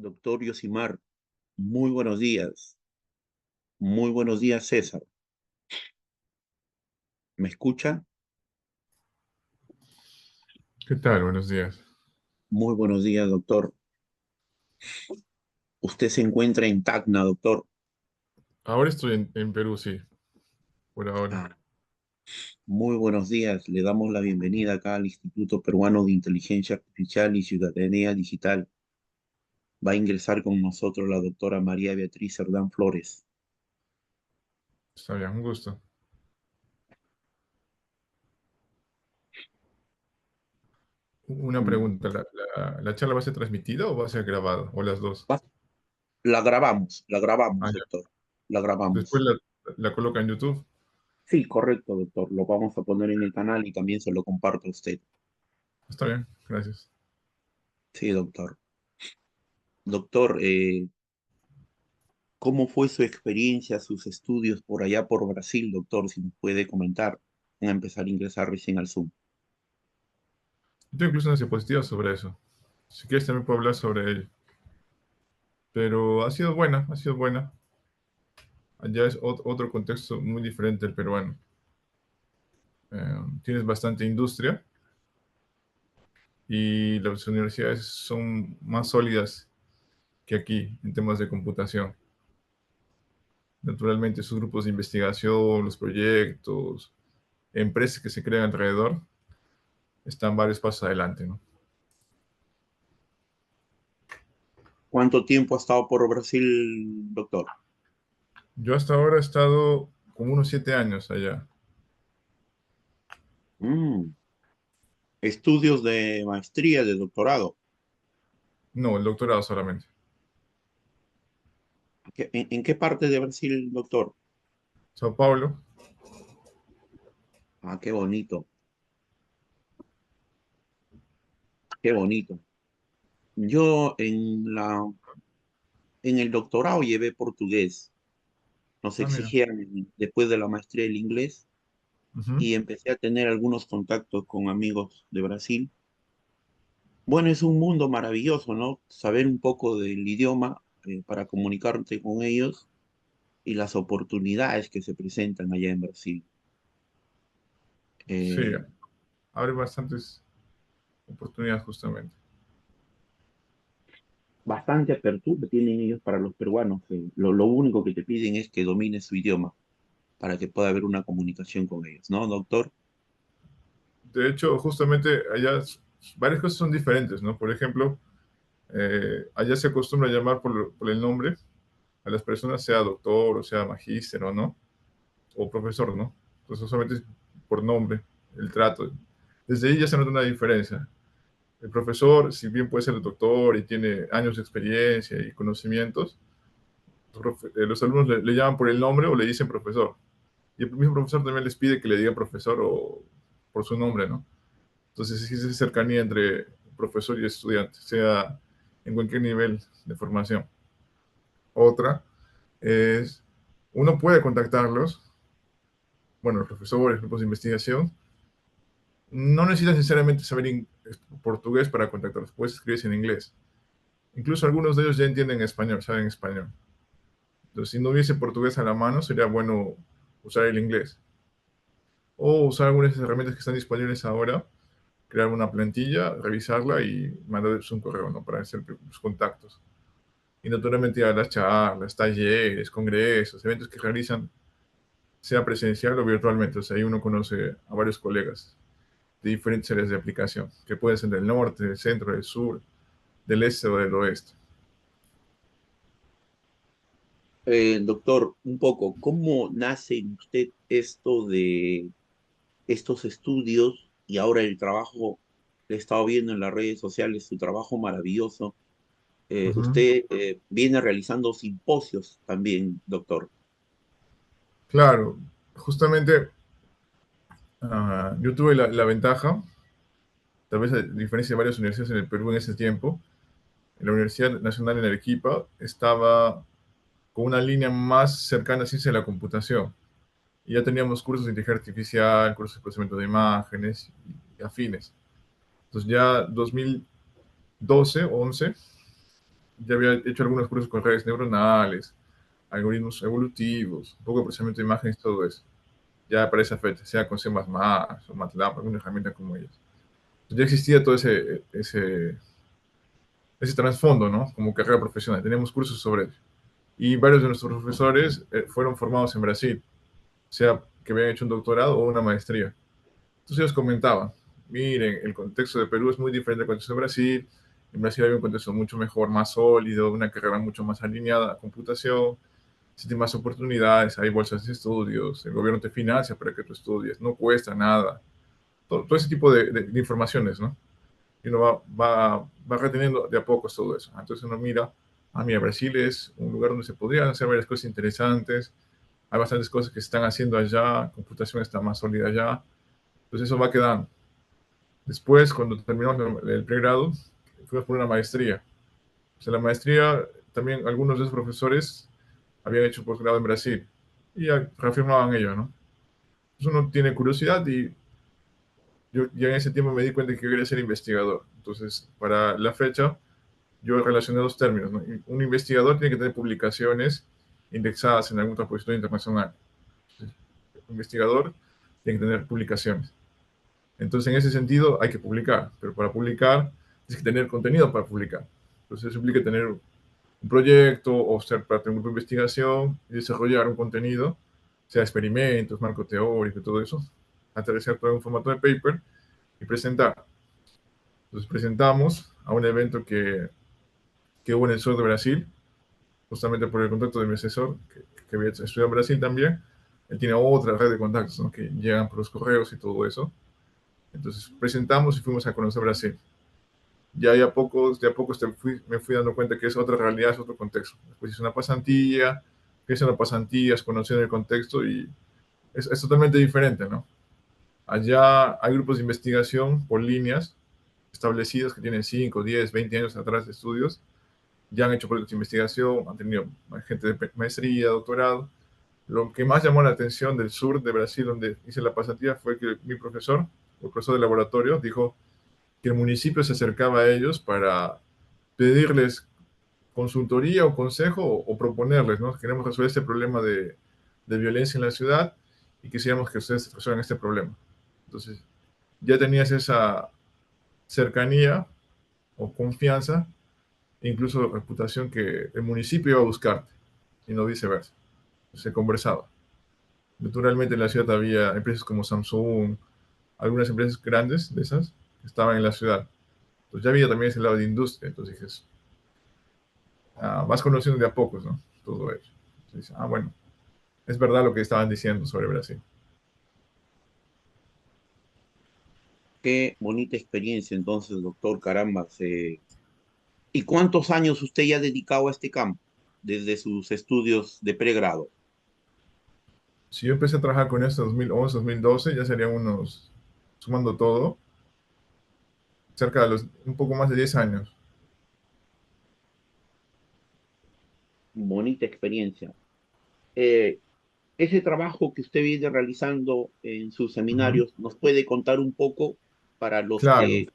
Doctor Yosimar, muy buenos días. Muy buenos días, César. ¿Me escucha? ¿Qué tal? Buenos días. Muy buenos días, doctor. Usted se encuentra en Tacna, doctor. Ahora estoy en Perú, sí, por ahora. Ah, muy buenos días. Le damos la bienvenida acá al Instituto Peruano de Inteligencia Artificial y Ciudadanía Digital. Va a ingresar con nosotros la doctora María Beatriz Cerdán Flores. Está bien, un gusto. Una Mm, pregunta, ¿la charla va a ser transmitida o va a ser grabada? ¿O las dos? va- la Ah, grabamos, ya. doctor. La Después grabamos. la coloca en YouTube. Sí, correcto, doctor. Lo vamos a poner en el canal y también se lo comparto a usted. Está bien, gracias. Sí, doctor. Doctor, ¿cómo fue su experiencia, sus estudios por allá por Brasil, doctor? Si nos puede comentar. Van a empezar a ingresar recién al Zoom. Yo incluso una diapositiva sobre eso. Si quieres también puedo hablar sobre ello. Pero ha sido buena, ha sido buena. Allá es otro contexto muy diferente al peruano. Tienes bastante industria y las universidades son más sólidas que aquí en temas de computación. Naturalmente, sus grupos de investigación, los proyectos, empresas que se crean alrededor, están varios pasos adelante, ¿no? ¿Cuánto tiempo ha estado por Brasil, doctor? Yo hasta ahora he estado como unos 7 años allá. Mm, Estudios de maestría, de doctorado. No, el doctorado solamente. ¿En qué parte de Brasil, doctor? Sao Paulo. Ah, qué bonito, qué bonito. Yo en el doctorado llevé portugués. Nos Ah, mira. exigían después de la maestría el inglés Ujú. y empecé a tener algunos contactos con amigos de Brasil. Bueno, es un mundo maravilloso, ¿no? Saber un poco del idioma para comunicarte con ellos y las oportunidades que se presentan allá en Brasil. Sí, Eh, abre bastantes oportunidades justamente. Bastante apertura tienen ellos para los peruanos. Lo único que te piden es que domines su idioma para que pueda haber una comunicación con ellos, ¿no, doctor? De hecho, justamente allá varias cosas son diferentes, ¿no? Por ejemplo, allá se acostumbra a llamar por el nombre a las personas, sea doctor o sea magíster o no, o profesor, ¿no? Entonces solamente es por nombre, el trato. Desde ahí ya se nota una diferencia. El profesor, si bien puede ser doctor y tiene años de experiencia y conocimientos, los alumnos le llaman por el nombre o le dicen profesor. Y el mismo profesor también les pide que le digan profesor o por su nombre, ¿no? Entonces existe cercanía entre profesor y estudiante, sea en cualquier nivel de formación. Otra es, uno puede contactarlos, bueno, los profesores, grupos de investigación, no necesitas necesariamente saber portugués para contactarlos, puedes escribirse en inglés. Incluso algunos de ellos ya entienden español, saben español. Entonces, si no hubiese portugués a la mano, sería bueno usar el inglés. O usar algunas herramientas que están disponibles ahora, crear una plantilla, revisarla y mandarles un correo, ¿no? Para hacer los contactos. Y naturalmente a las charlas, talleres, congresos, eventos que realizan, sea presencial o virtualmente. O sea, ahí uno conoce a varios colegas de diferentes áreas de aplicación, que pueden ser del norte, del centro, del sur, del este o del oeste. Doctor, un poco, ¿cómo nace en usted esto de estos estudios y ahora el trabajo? Le he estado viendo en las redes sociales su trabajo maravilloso. Ujú. Usted viene realizando simposios también, doctor. Claro, justamente yo tuve la ventaja, tal vez a diferencia de varias universidades en el Perú en ese tiempo, en la Universidad Nacional en Arequipa estaba con una línea más cercana a ciencia de la computación. Y ya teníamos cursos de inteligencia artificial, cursos de procesamiento de imágenes y afines. Entonces ya 2012, 11, ya había hecho algunos cursos con redes neuronales, algoritmos evolutivos, un poco de procesamiento de imágenes y todo eso. Ya para esa fecha, sea con C++ o MATLAB, alguna herramienta como ellas. Ya existía todo ese trasfondo, ¿no? Como carrera profesional. Teníamos cursos sobre eso. Y varios de nuestros profesores fueron formados en Brasil, sea que habían hecho un doctorado o una maestría. Entonces ellos comentaban, miren, el contexto de Perú es muy diferente al contexto de Brasil. En Brasil había un contexto mucho mejor, más sólido, una carrera mucho más alineada a computación, existen más oportunidades, hay bolsas de estudios, el gobierno te financia para que tú estudies, no cuesta nada. Todo ese tipo de informaciones, ¿no? Y uno va reteniendo de a poco todo eso. Entonces uno mira, mira, Brasil es un lugar donde se podrían hacer varias cosas interesantes, hay bastantes cosas que se están haciendo allá, computación está más sólida allá, entonces eso va quedando. Después, cuando terminamos el pregrado, fuimos por una maestría. O sea, la maestría, también algunos de los profesores habían hecho posgrado en Brasil y ya reafirmaban ello, ¿no? Entonces uno tiene curiosidad y yo ya en ese tiempo me di cuenta que quería ser investigador. Entonces, para la fecha, yo relacioné dos términos, ¿no? Un investigador tiene que tener publicaciones indexadas en algún repositorio internacional. Entonces, un investigador tiene que tener publicaciones. Entonces, en ese sentido, hay que publicar, pero para publicar, tienes que tener contenido para publicar. Entonces, eso implica tener un proyecto o ser parte de un grupo de investigación y desarrollar un contenido, sea experimentos, marco teórico y todo eso, aterrizar todo en un formato de paper y presentar. Entonces, presentamos a un evento que hubo en el sur de Brasil, justamente por el contacto de mi asesor, que había estudiado en Brasil también. Él tiene otra red de contactos, ¿no? Que llegan por los correos y todo eso. Entonces presentamos y fuimos a conocer Brasil. Ya de a poco me fui dando cuenta que es otra realidad, es otro contexto. Después hice una pasantía, que es una pasantía, es conocer el contexto y es totalmente diferente, ¿no? Allá hay grupos de investigación por líneas establecidas que tienen 5, 10, 20 años atrás de estudios, ya han hecho proyectos de investigación, han tenido gente de maestría, doctorado. Lo que más llamó la atención del sur de Brasil, donde hice la pasantía, fue que mi profesor, el profesor de laboratorio, dijo que el municipio se acercaba a ellos para pedirles consultoría o consejo o proponerles, ¿no? Queremos resolver este problema de violencia en la ciudad y quisiéramos que ustedes resuelvan este problema. Entonces, ya tenías esa cercanía o confianza, e incluso reputación que el municipio iba a buscarte y no viceversa. Se conversaba. Naturalmente en la ciudad había empresas como Samsung, algunas empresas grandes de esas que estaban en la ciudad. Entonces ya había también ese lado de industria. Entonces dices, vas conociendo de a pocos, ¿no? Todo eso. Entonces, bueno, es verdad lo que estaban diciendo sobre Brasil. Qué bonita experiencia entonces, doctor Carambas. ¿Y cuántos años usted ya ha dedicado a este campo desde sus estudios de pregrado? Si yo empecé a trabajar con esto en 2011, 2012, ya serían unos, sumando todo, cerca de un poco más de 10 años. Bonita experiencia. Eh, Ese trabajo que usted viene realizando en sus Ujú. seminarios, ¿nos puede contar un poco para los Claro. que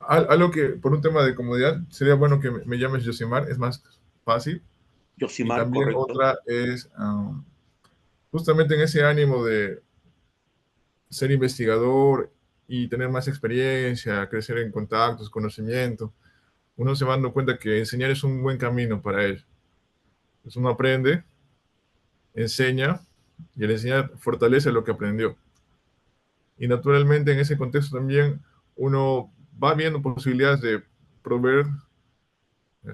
Algo que por un tema de comodidad sería bueno que me llames Josimar, es más fácil. Y Yosimar, también correcto? otra es justamente en ese ánimo de ser investigador y tener más experiencia, crecer en contactos, conocimiento, uno se va dando cuenta que enseñar es un buen camino para él. Entonces uno aprende, enseña y al enseñar fortalece lo que aprendió. Y naturalmente en ese contexto también uno va viendo posibilidades de proveer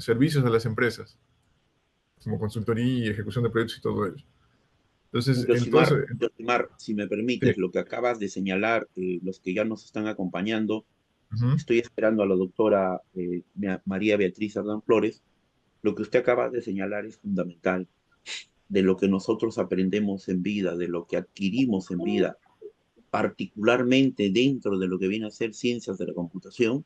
servicios a las empresas, como consultoría, ejecución de proyectos y todo ello. Entonces, Yosimar, Yosimar, si me sí, permites, lo que acabas de señalar, los que ya nos están acompañando, uh-huh, estoy esperando a la doctora María Beatriz Hernán Flores, lo que usted acaba de señalar es fundamental, de lo que nosotros aprendemos en vida, de lo que adquirimos en vida, particularmente dentro de lo que viene a ser ciencias de la computación.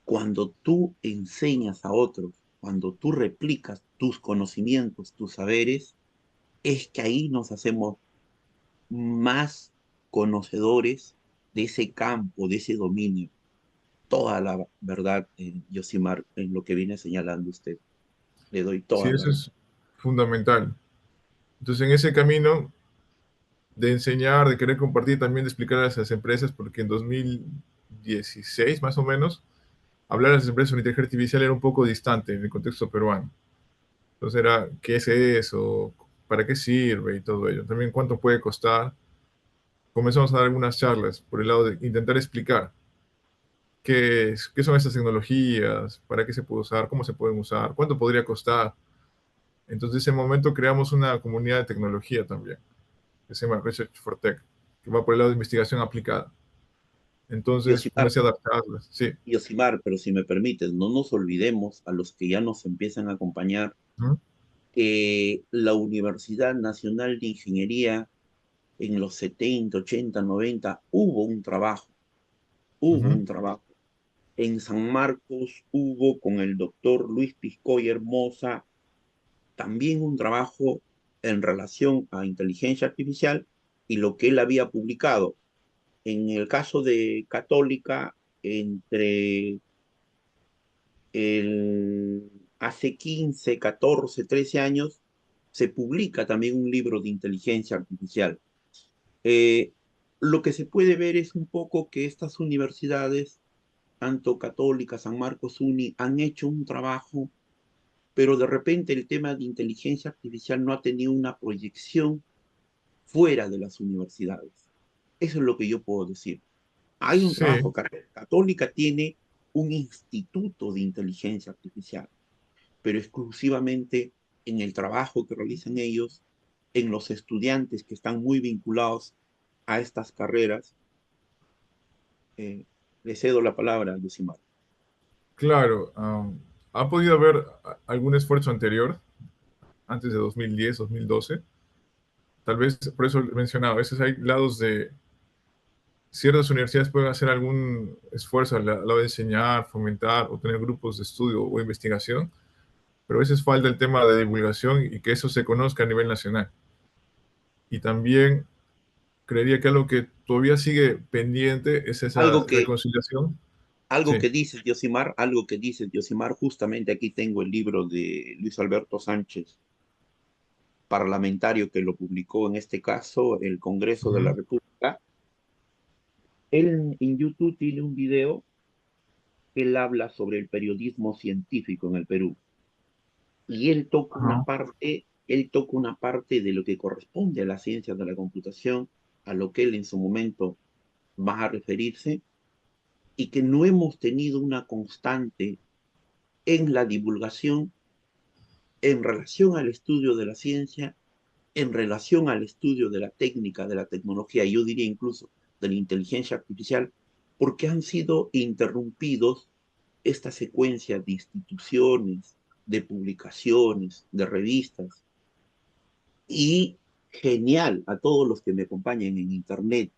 Cuando tú enseñas a otros, cuando tú replicas tus conocimientos, tus saberes, es que ahí nos hacemos más conocedores de ese campo, de ese dominio. toda la verdad, Yosimar, en lo que viene señalando usted. Le doy Sí, toda la eso razón. es fundamental. Entonces, en ese camino de enseñar, de querer compartir, también de explicar a las empresas, porque en 2016 más o menos, hablar a las empresas sobre inteligencia artificial era un poco distante en el contexto peruano. Entonces era, ¿qué es eso? ¿Para qué sirve? Y todo ello. También cuánto puede costar. Comenzamos a dar algunas charlas por el lado de intentar explicar qué son estas tecnologías, para qué se puede usar, cómo se pueden usar, cuánto podría costar. Entonces, en ese momento creamos una comunidad de tecnología también, que se llama Research for Tech, que va por el lado de investigación aplicada. Entonces, Yosimar, comencé a dar charlas, sí. Yosimar, pero si me permites, no nos olvidemos a los que ya nos empiezan a acompañar ¿Mm? que la Universidad Nacional de Ingeniería en los 70, 80, 90 hubo Ujú. un trabajo. En San Marcos hubo con el doctor Luis Piscoy Hermosa también un trabajo en relación a inteligencia artificial y lo que él había publicado. En el caso de Católica, entre el, hace 15, 14, 13 años, se publica también un libro de inteligencia artificial. Eh, lo que se puede ver es un poco que estas universidades, tanto Católica, San Marcos Uni, han hecho un trabajo, pero de repente el tema de inteligencia artificial no ha tenido una proyección fuera de las universidades. Eso es lo que yo puedo decir. Hay un Sí, trabajo, Católica tiene un instituto de inteligencia artificial, pero exclusivamente en el trabajo que realizan ellos, en los estudiantes que están muy vinculados a estas carreras. Eh, Le cedo la palabra a Yosimar. claro. ¿Ha podido haber algún esfuerzo anterior, antes de 2010, 2012? Tal vez, por eso mencionaba, a veces hay lados de ciertas universidades pueden hacer algún esfuerzo a la hora de enseñar, fomentar o tener grupos de estudio o investigación, pero a veces falta el tema de divulgación y que eso se conozca a nivel nacional. Y también creería que algo que todavía sigue pendiente es esa Algo que, reconciliación. algo Sí. que dices, Yosimar, algo que dices, Yosimar, justamente aquí tengo el libro de Luis Alberto Sánchez, parlamentario que lo publicó en este caso el Congreso de la Ujú. República. Él en YouTube tiene un video que él habla sobre el periodismo científico en el Perú. Y Ajá. él toca una parte de lo que corresponde a las ciencias de la computación, a lo que él en su momento va a referirse, y que no hemos tenido una constante en la divulgación en relación al estudio de la ciencia, en relación al estudio de la técnica, de la tecnología, yo diría incluso de la inteligencia artificial, porque han sido interrumpidos esta secuencia de instituciones, de publicaciones, de revistas. Y genial a todos los que me acompañan en Internet,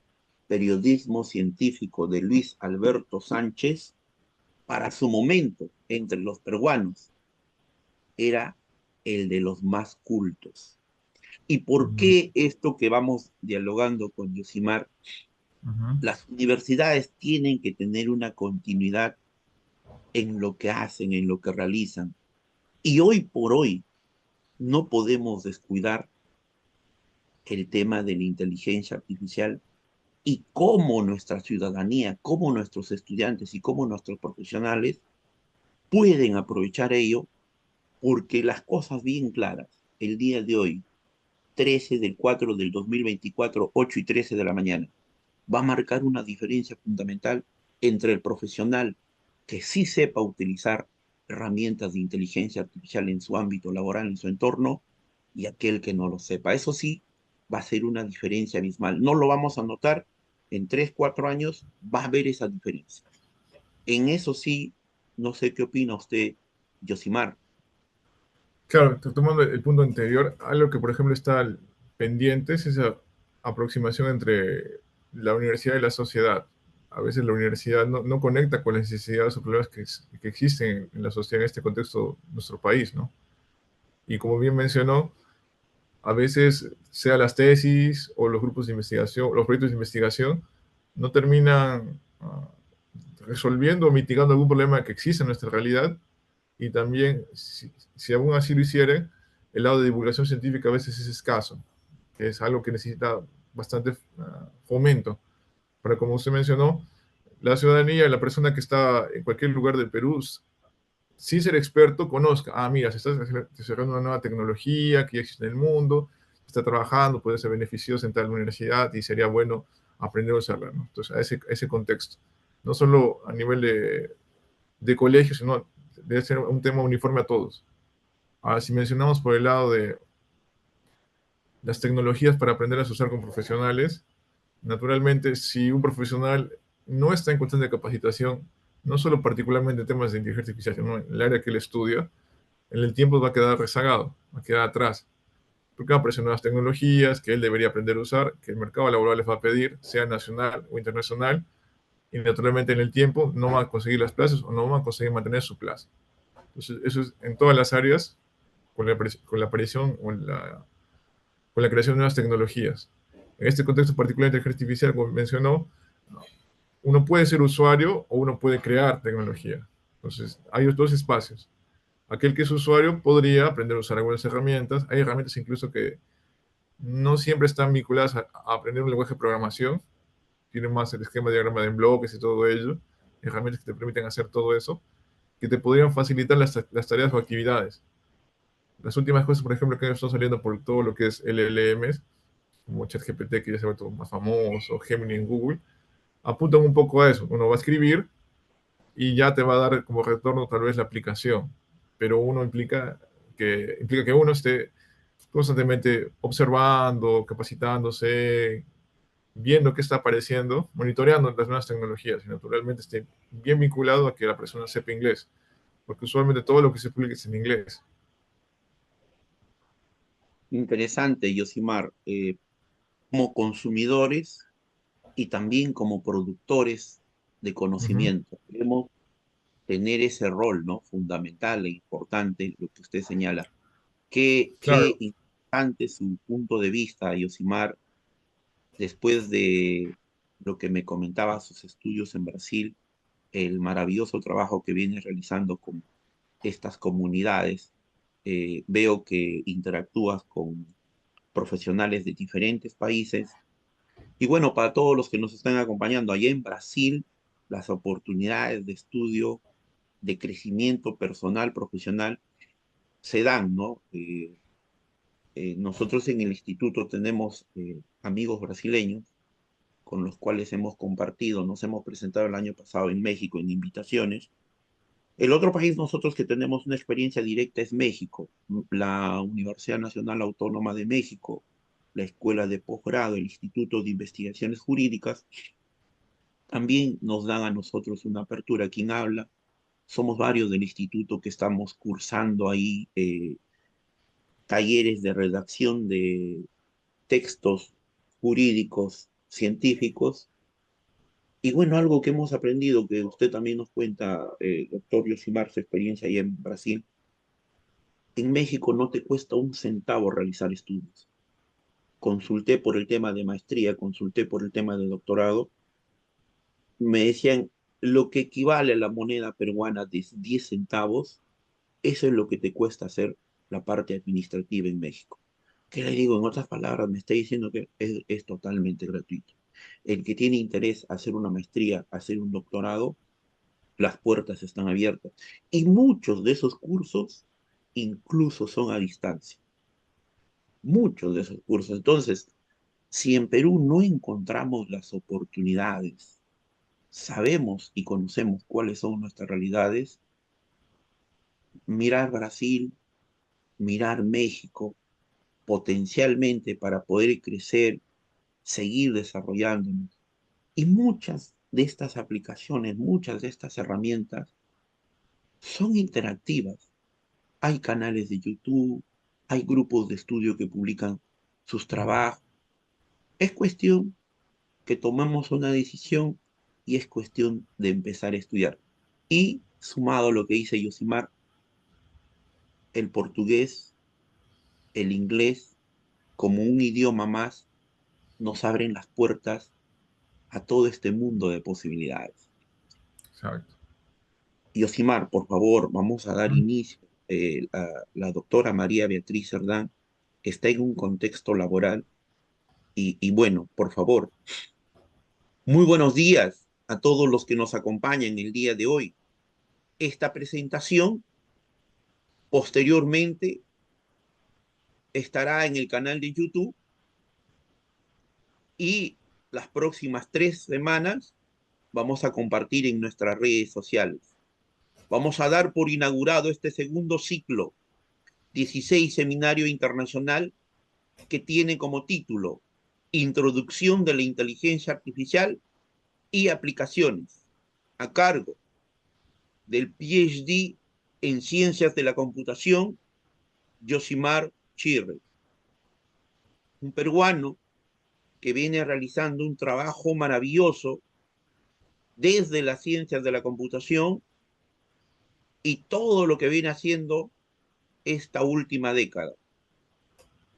Periodismo Científico de Luis Alberto Sánchez, para su momento, entre los peruanos, era el de los más cultos. ¿Y por Ujú. qué esto que vamos dialogando con Yosimar? Ujú. Las universidades tienen que tener una continuidad en lo que hacen, en lo que realizan. Y hoy por hoy no podemos descuidar el tema de la inteligencia artificial y cómo nuestra ciudadanía, cómo nuestros estudiantes y cómo nuestros profesionales pueden aprovechar ello, porque las cosas bien claras, el día de hoy, 13/4/2024, 8:13 de la mañana, va a marcar una diferencia fundamental entre el profesional que sí sepa utilizar herramientas de inteligencia artificial en su ámbito laboral, en su entorno, y aquel que no lo sepa. Eso sí, va a ser una diferencia abismal. No lo vamos a notar en 3, 4 años, va a haber esa diferencia. En eso sí, no sé qué opina usted, Yosimar. Claro, tomando el punto anterior, algo que por ejemplo está pendiente es esa aproximación entre la universidad y la sociedad. A veces la universidad no conecta con las necesidades o problemas que existen en la sociedad en este contexto de nuestro país, ¿no? Y como bien mencionó, a veces sea las tesis o los grupos de investigación, los proyectos de investigación, no terminan resolviendo o mitigando algún problema que existe en nuestra realidad. Y también, si aún así lo hicieran, el lado de divulgación científica a veces es escaso, que es algo que necesita bastante fomento. Pero como usted mencionó, la ciudadanía, la persona que está en cualquier lugar del Perú, sin ser experto, conozca, mira, se está desarrollando una nueva tecnología que ya existe en el mundo, está trabajando, puede ser beneficioso en tal universidad y sería bueno aprender a usarla, ¿no? Entonces, a ese contexto. No solo a nivel de colegio, sino debe ser un tema uniforme a todos. Ahora, si mencionamos por el lado de las tecnologías para aprender a usar con profesionales, naturalmente, si un profesional no está en constante capacitación, no solo particularmente en temas de inteligencia artificial, sino en el área que él estudia, en el tiempo va a quedar rezagado, va a quedar atrás, porque van a aparecer nuevas tecnologías que él debería aprender a usar, que el mercado laboral les va a pedir, sea nacional o internacional, y naturalmente en el tiempo no va a conseguir las plazas o no va a conseguir mantener su plaza. Entonces, eso es en todas las áreas, con la aparición con la creación de nuevas tecnologías. En este contexto particular de inteligencia artificial, como mencionó, uno puede ser usuario o uno puede crear tecnología. Entonces, hay dos espacios. Aquel que es usuario podría aprender a usar algunas herramientas. Hay herramientas incluso que no siempre están vinculadas a aprender un lenguaje de programación. Tienen más el esquema de diagrama de bloques y todo ello. Herramientas que te permiten hacer todo eso, que te podrían facilitar las tareas o actividades. Las últimas cosas, por ejemplo, que están saliendo por todo lo que es LLMs, como ChatGPT, que ya se ha vuelto más famoso, Gemini en Google, apuntan un poco a eso. Uno va a escribir y ya te va a dar como retorno tal vez la aplicación, pero implica que uno esté constantemente observando, capacitándose, viendo qué está apareciendo, monitoreando las nuevas tecnologías y naturalmente esté bien vinculado a que la persona sepa inglés, porque usualmente todo lo que se publica es en inglés. Interesante, Yosimar. Como consumidores y también como productores de Uh -huh. conocimiento. Debemos tener ese rol, ¿no? Fundamental e importante, lo que usted señala. Qué Claro, importante su punto de vista, Yosimar, después de lo que me comentaba sus estudios en Brasil, el maravilloso trabajo que viene realizando con estas comunidades. Veo que interactúas con profesionales de diferentes países. Y bueno, para todos los que nos están acompañando allá en Brasil, las oportunidades de estudio, de crecimiento personal, profesional, se dan, ¿no? Nosotros en el instituto tenemos amigos brasileños con los cuales hemos compartido, nos hemos presentado el año pasado en México en invitaciones. El otro país nosotros que tenemos una experiencia directa es México, la Universidad Nacional Autónoma de México, la Escuela de Posgrado, el Instituto de Investigaciones Jurídicas, también nos dan a nosotros una apertura. ¿Quién habla? Somos varios del instituto que estamos cursando ahí talleres de redacción de textos jurídicos, científicos. Y bueno, algo que hemos aprendido, que usted también nos cuenta, doctor Yosimar, su experiencia ahí en Brasil, en México no te cuesta un centavo realizar estudios. Consulté por el tema de maestría, consulté por el tema de doctorado, me decían lo que equivale a la moneda peruana de 10 centavos, eso es lo que te cuesta hacer la parte administrativa en México. ¿Qué le digo? En otras palabras, me está diciendo que es totalmente gratuito. El que tiene interés hacer una maestría, hacer un doctorado, las puertas están abiertas. Y muchos de esos cursos incluso son a distancia. Muchos de esos cursos. Entonces, si en Perú no encontramos las oportunidades, sabemos y conocemos cuáles son nuestras realidades, mirar Brasil, mirar México, potencialmente para poder crecer, seguir desarrollándonos. Y muchas de estas aplicaciones, muchas de estas herramientas son interactivas. Hay canales de YouTube, hay grupos de estudio que publican sus trabajos. Es cuestión que tomemos una decisión y es cuestión de empezar a estudiar. Y sumado a lo que dice Yosimar, el portugués, el inglés, como un idioma más, nos abren las puertas a todo este mundo de posibilidades. Exacto. Yosimar, por favor, vamos a dar Mm. inicio. La doctora María Beatriz Cerdán está en un contexto laboral y bueno, por favor, muy buenos días a todos los que nos acompañan el día de hoy. Esta presentación posteriormente estará en el canal de YouTube y las próximas 3 semanas vamos a compartir en nuestras redes sociales. Vamos a dar por inaugurado este segundo ciclo, 16 Seminario Internacional, que tiene como título Introducción de la Inteligencia Artificial y Aplicaciones, a cargo del PhD en Ciencias de la Computación, Yosimar Chirre, un peruano que viene realizando un trabajo maravilloso desde las ciencias de la computación y todo lo que viene haciendo esta última década.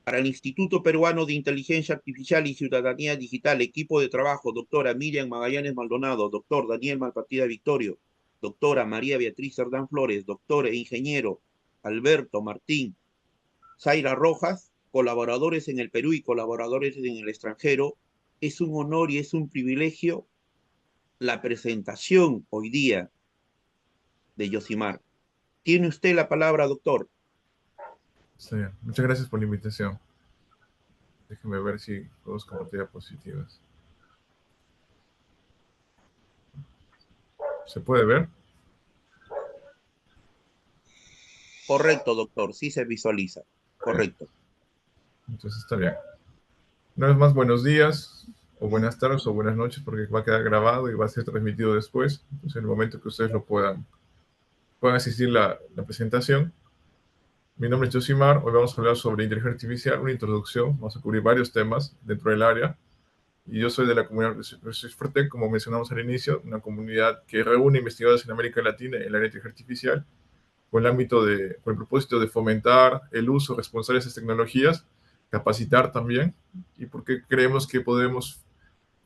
Para el Instituto Peruano de Inteligencia Artificial y Ciudadanía Digital, equipo de trabajo, doctora Miriam Magallanes Maldonado, doctor Daniel Malpartida Victorio, doctora María Beatriz Cerdán Flores, doctor e ingeniero Alberto Martín Zaira Rojas, colaboradores en el Perú y colaboradores en el extranjero. Es un honor y es un privilegio la presentación hoy día de Yosimar. Tiene usted la palabra, doctor. Sí. Muchas gracias por la invitación. Déjenme ver si puedo compartir diapositivas. ¿Se puede ver? Correcto, doctor. Sí se visualiza. Bien. Correcto. Entonces está bien. Una vez más, buenos días, o buenas tardes, o buenas noches, porque va a quedar grabado y va a ser transmitido después. Entonces, en el momento que ustedes lo puedan asistir la presentación. Mi nombre es Josimar. Hoy vamos a hablar sobre inteligencia artificial, una introducción. Vamos a cubrir varios temas dentro del área. Y yo soy de la comunidad Research for Tech, como mencionamos al inicio, una comunidad que reúne investigadores en América Latina en el área de inteligencia artificial, con el propósito de fomentar el uso responsable de esas tecnologías, capacitar también, y porque creemos que podemos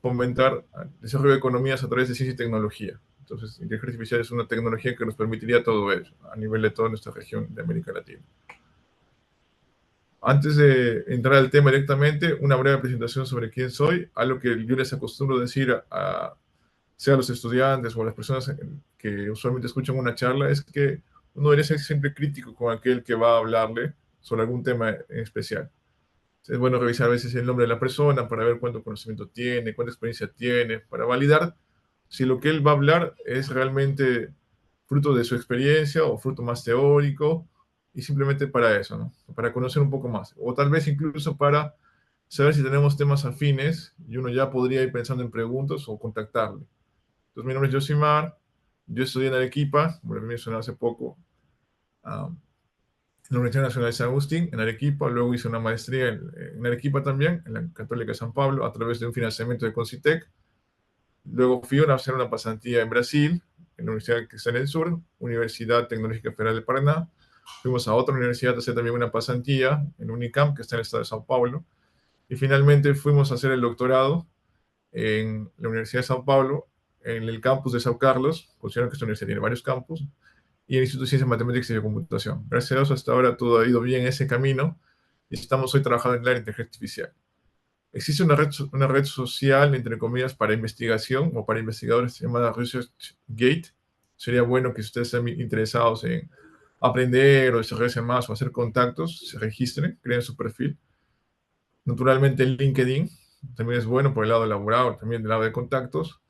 fomentar el desarrollo de economías a través de ciencia y tecnología. Entonces, inteligencia artificial es una tecnología que nos permitiría todo ello a nivel de toda nuestra región de América Latina. Antes de entrar al tema directamente, una breve presentación sobre quién soy, algo que yo les acostumbro decir sea a los estudiantes o a las personas que usualmente escuchan una charla, es que uno debe ser siempre crítico con aquel que va a hablarle sobre algún tema en especial. Es bueno revisar a veces el nombre de la persona para ver cuánto conocimiento tiene, cuánta experiencia tiene, para validar si lo que él va a hablar es realmente fruto de su experiencia o fruto más teórico, y simplemente para eso, ¿no? Para conocer un poco más. O tal vez incluso para saber si tenemos temas afines y uno ya podría ir pensando en preguntas o contactarle. Entonces, mi nombre es Josimar, yo estudié en Arequipa, como les mencioné hace poco, en la Universidad Nacional de San Agustín, en Arequipa. Luego hice una maestría en Arequipa también, en la Católica de San Pablo, a través de un financiamiento de Concitec. Luego fui a hacer una pasantía en Brasil, en la universidad que está en el sur, Universidad Tecnológica Federal de Paraná. Fuimos a otra universidad a hacer también una pasantía en Unicamp, que está en el estado de Sao Paulo. Y finalmente fuimos a hacer el doctorado en la Universidad de Sao Paulo, en el campus de Sao Carlos. Considero que esta universidad tiene varios campus, y el Instituto de Ciencias Matemáticas y de Computación. Gracias a Dios, hasta ahora todo ha ido bien en ese camino y estamos hoy trabajando en el área de inteligencia artificial. Existe una red social, entre comillas, para investigación o para investigadores llamada ResearchGate. Sería bueno que si ustedes están interesados en aprender o desarrollarse más o hacer contactos, se registren, creen su perfil. Naturalmente, el LinkedIn también es bueno por el lado laboral, también del lado de contactos.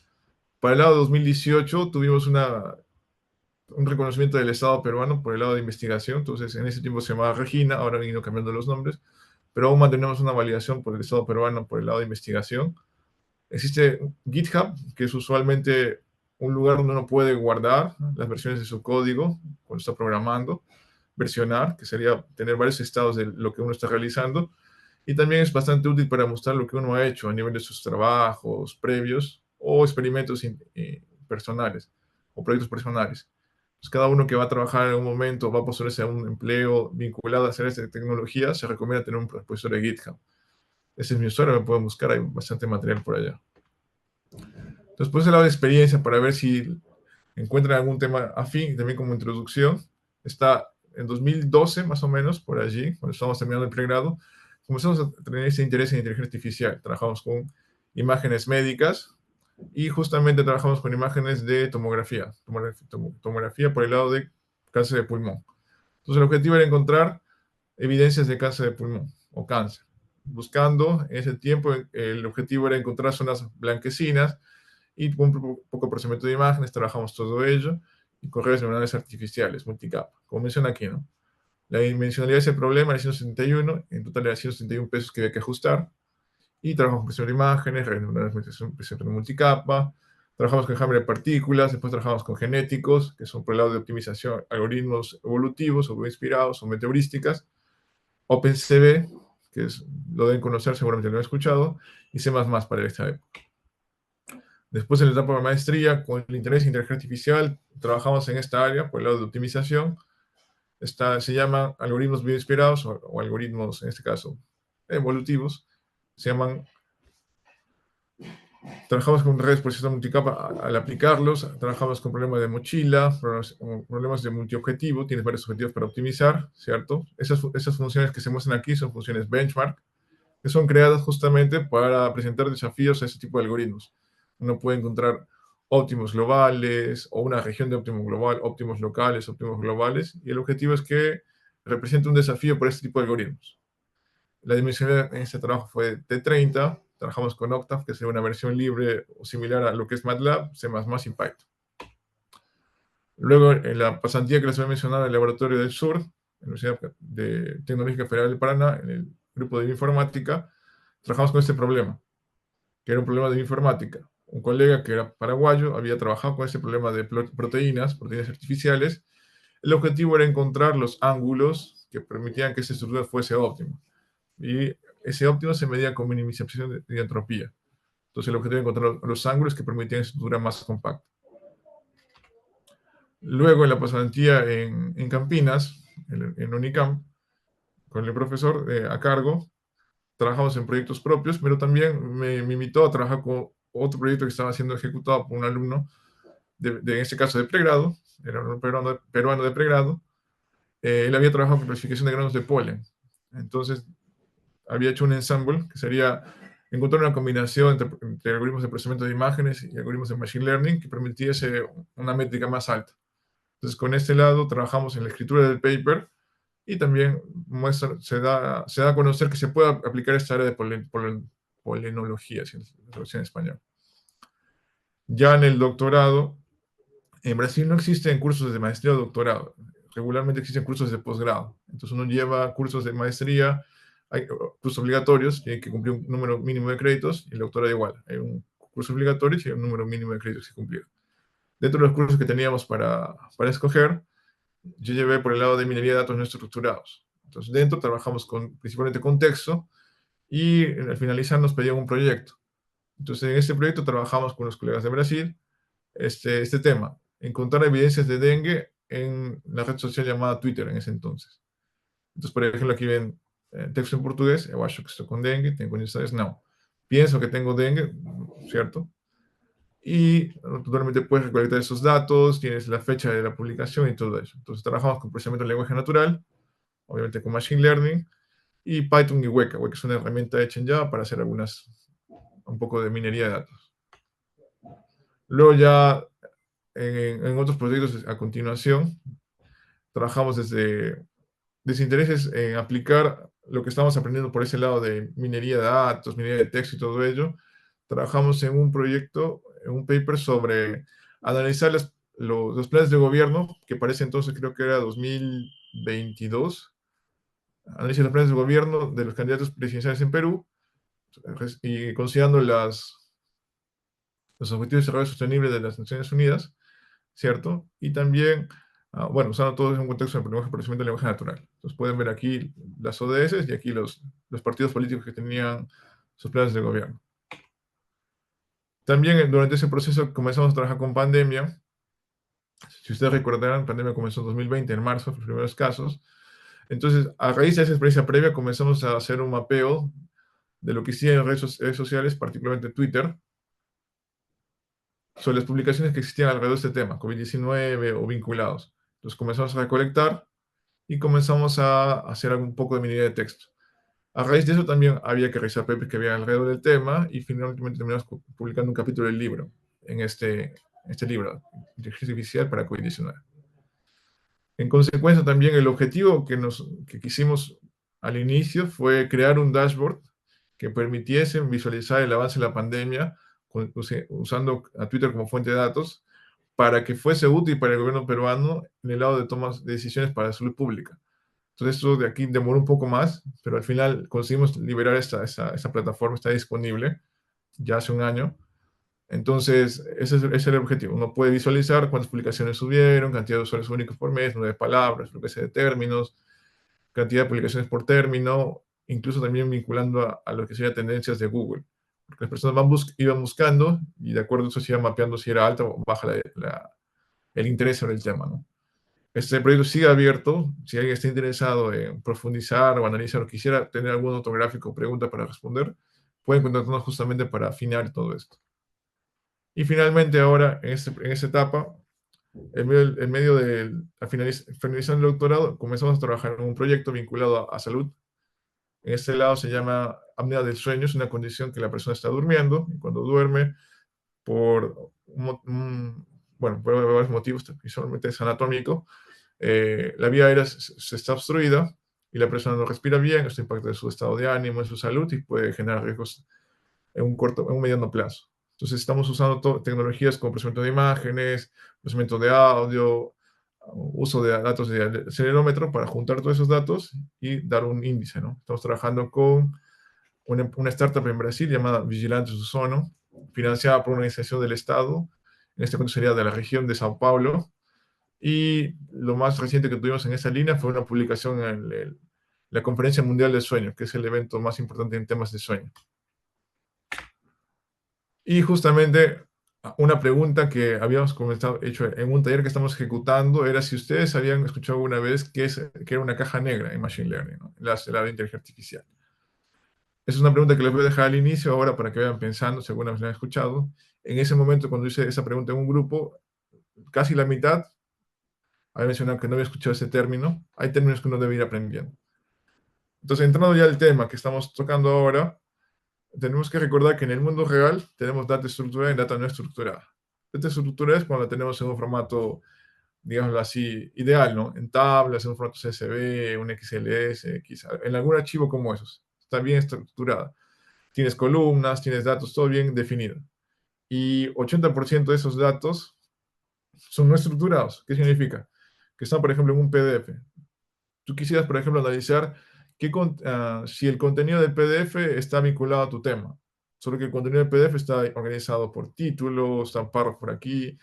Para el lado de 2018 tuvimos un reconocimiento del Estado peruano por el lado de investigación. Entonces, en ese tiempo se llamaba Regina, ahora han ido cambiando los nombres, pero aún mantenemos una validación por el Estado peruano por el lado de investigación. Existe GitHub, que es usualmente un lugar donde uno puede guardar las versiones de su código cuando está programando, versionar, que sería tener varios estados de lo que uno está realizando, y también es bastante útil para mostrar lo que uno ha hecho a nivel de sus trabajos previos o experimentos personales o proyectos personales. Pues cada uno que va a trabajar en un momento, va a postularse a un empleo vinculado a hacer esta tecnología, se recomienda tener un repositorio de GitHub. Ese es mi usuario, me pueden buscar, hay bastante material por allá. Después, el lado de experiencia, para ver si encuentran algún tema afín, también como introducción. Está en 2012, más o menos, por allí, cuando estábamos terminando el pregrado, comenzamos a tener ese interés en inteligencia artificial. Trabajamos con imágenes médicas y justamente trabajamos con imágenes de tomografía por el lado de cáncer de pulmón. Entonces el objetivo era encontrar evidencias de cáncer de pulmón o cáncer. Buscando en ese tiempo, el objetivo era encontrar zonas blanquecinas y con un poco de procesamiento de imágenes trabajamos todo ello y con redes neuronales artificiales, multicapa, como menciona aquí, ¿no? La dimensionalidad de ese problema era 171, en total era 171 pesos que había que ajustar, y trabajamos con procesamiento de imágenes, redes neuronales, procesamiento de multicapa, trabajamos con enjambre de partículas, después trabajamos con genéticos, que son por el lado de optimización, algoritmos evolutivos o inspirados o meteorísticas, OpenCV, que lo deben conocer, seguramente lo han escuchado, y C++ para esta época. Después, en la etapa de maestría, con el interés en inteligencia artificial, trabajamos en esta área por el lado de optimización. Se llaman algoritmos bioinspirados o algoritmos, en este caso, evolutivos. Se llaman, trabajamos con redes por sistema multicapa al aplicarlos. Trabajamos con problemas de mochila, problemas de multiobjetivo. Tienes varios objetivos para optimizar, ¿cierto? Esas funciones que se muestran aquí son funciones benchmark, que son creadas justamente para presentar desafíos a ese tipo de algoritmos. Uno puede encontrar óptimos globales o una región de óptimo global, óptimos locales, óptimos globales, y el objetivo es que represente un desafío para este tipo de algoritmos. La dimensión en este trabajo fue de 30, trabajamos con Octave, que sería una versión libre o similar a lo que es MATLAB, C++ y Python. Luego, en la pasantía que les voy a mencionar en el Laboratorio del Sur, en la Universidad Tecnológica Federal de Paraná, en el grupo de bioinformática, trabajamos con este problema, que era un problema de bioinformática. Un colega que era paraguayo había trabajado con este problema de proteínas artificiales. El objetivo era encontrar los ángulos que permitían que esa estructura fuese óptima. Y ese óptimo se medía con minimización de entropía. Entonces el objetivo era encontrar los ángulos que permitían esa estructura más compacta. Luego, en la pasantía en Campinas, en Unicamp, con el profesor a cargo, trabajamos en proyectos propios, pero también me invitó a trabajar con otro proyecto que estaba siendo ejecutado por un alumno, en este caso de pregrado, era un peruano de pregrado. Él había trabajado con clasificación de granos de polen. Entonces, había hecho un ensemble que sería encontrar una combinación entre algoritmos de procesamiento de imágenes y algoritmos de machine learning que permitiese una métrica más alta. Entonces, con este lado trabajamos en la escritura del paper y también se da a conocer que se puede aplicar esta área de polenología, si es la traducción en español. Ya en el doctorado, en Brasil no existen cursos de maestría o doctorado. Regularmente existen cursos de posgrado. Entonces uno lleva cursos de maestría, hay cursos obligatorios, tiene que cumplir un número mínimo de créditos, y el doctorado igual. Hay un curso obligatorio y hay un número mínimo de créditos que cumplir. Dentro de los cursos que teníamos para escoger, yo llevé por el lado de minería de datos no estructurados. Entonces, dentro trabajamos principalmente con texto y al finalizar nos pedían un proyecto. Entonces, en este proyecto trabajamos con los colegas de Brasil este tema, encontrar evidencias de dengue en la red social llamada Twitter en ese entonces. Entonces, por ejemplo, aquí ven texto en portugués, eu acho que estoy con dengue, tengo condiciones, no. Pienso que tengo dengue, ¿cierto? Y totalmente puedes recolectar esos datos, tienes la fecha de la publicación y todo eso. Entonces trabajamos con procesamiento de lenguaje natural, obviamente con Machine Learning, y Python y Weka. Weka es una herramienta hecha en Java para hacer un poco de minería de datos. Luego ya en otros proyectos a continuación, trabajamos desde intereses en aplicar lo que estamos aprendiendo por ese lado de minería de datos, minería de texto y todo ello. Trabajamos en un proyecto, en un paper sobre analizar los planes de gobierno, que para ese entonces creo que era 2022, análisis de los planes de gobierno de los candidatos presidenciales en Perú, y considerando los Objetivos de Desarrollo Sostenible de las Naciones Unidas, ¿cierto? Y también, bueno, usando todo en un contexto de procesamiento de lenguaje natural. Entonces pueden ver aquí las ODS y aquí los partidos políticos que tenían sus planes de gobierno. También durante ese proceso comenzamos a trabajar con pandemia. Si ustedes recordarán, pandemia comenzó en 2020, en marzo, los primeros casos. Entonces, a raíz de esa experiencia previa, comenzamos a hacer un mapeo de lo que hacía en redes sociales, particularmente Twitter, sobre las publicaciones que existían alrededor de este tema, COVID-19 o vinculados. Entonces comenzamos a recolectar y comenzamos a hacer un poco de minería de texto. A raíz de eso también había que revisar papers que había alrededor del tema y finalmente terminamos publicando un capítulo del libro, en este libro, Inteligencia Artificial para COVID-19. En consecuencia, también el objetivo que quisimos al inicio fue crear un dashboard que permitiese visualizar el avance de la pandemia usando a Twitter como fuente de datos para que fuese útil para el gobierno peruano en el lado de tomas de decisiones para la salud pública. Entonces, esto de aquí demoró un poco más, pero al final conseguimos liberar esta plataforma, está disponible ya hace un año. Entonces, ese es el objetivo. Uno puede visualizar cuántas publicaciones subieron, cantidad de usuarios únicos por mes, número de palabras, lo que sea de términos, cantidad de publicaciones por término, incluso también vinculando a lo que serían tendencias de Google. Porque las personas iban buscando y de acuerdo a eso se iba mapeando si era alta o baja el interés sobre el tema, ¿no? Este proyecto sigue abierto. Si alguien está interesado en profundizar o analizar o quisiera tener algún otro gráfico o pregunta para responder, pueden contactarnos justamente para afinar todo esto. Y finalmente ahora, en esta etapa, en medio de finalizando el doctorado, comenzamos a trabajar en un proyecto vinculado a salud. En este lado se llama apnea del sueño, es una condición que la persona está durmiendo y cuando duerme, por bueno, por varios motivos, principalmente es anatómico, la vía aérea se está obstruida y la persona no respira bien, esto impacta en su estado de ánimo, en su salud y puede generar riesgos en un mediano plazo. Entonces estamos usando tecnologías como procesamiento de imágenes, procesamiento de audio, uso de datos de acelerómetro para juntar todos esos datos y dar un índice, ¿no? Estamos trabajando con una startup en Brasil llamada Vigilantes do Sono, financiada por una organización del Estado, en este caso sería de la región de Sao Paulo, y lo más reciente que tuvimos en esa línea fue una publicación en la Conferencia Mundial del Sueño, que es el evento más importante en temas de sueño. Y justamente una pregunta que habíamos hecho en un taller que estamos ejecutando era si ustedes habían escuchado alguna vez que era una caja negra en Machine Learning, ¿no? La de inteligencia artificial. Esa es una pregunta que les voy a dejar al inicio ahora para que vayan pensando si alguna vez la han escuchado. En ese momento, cuando hice esa pregunta en un grupo, casi la mitad había mencionado que no había escuchado ese término. Hay términos que uno debe ir aprendiendo. Entonces, entrando ya al tema que estamos tocando ahora, tenemos que recordar que en el mundo real tenemos data estructurada y data no estructurada. Data estructurada es cuando la tenemos en un formato, digámoslo así, ideal, ¿no? En tablas, en un formato CSV, un XLS, quizá, en algún archivo como esos. Está bien estructurada. Tienes columnas, tienes datos, todo bien definido. Y 80% de esos datos son no estructurados. ¿Qué significa? Que están, por ejemplo, en un PDF. Tú quisieras, por ejemplo, analizar si el contenido del PDF está vinculado a tu tema. Solo que el contenido del PDF está organizado por título, están párrafos por aquí,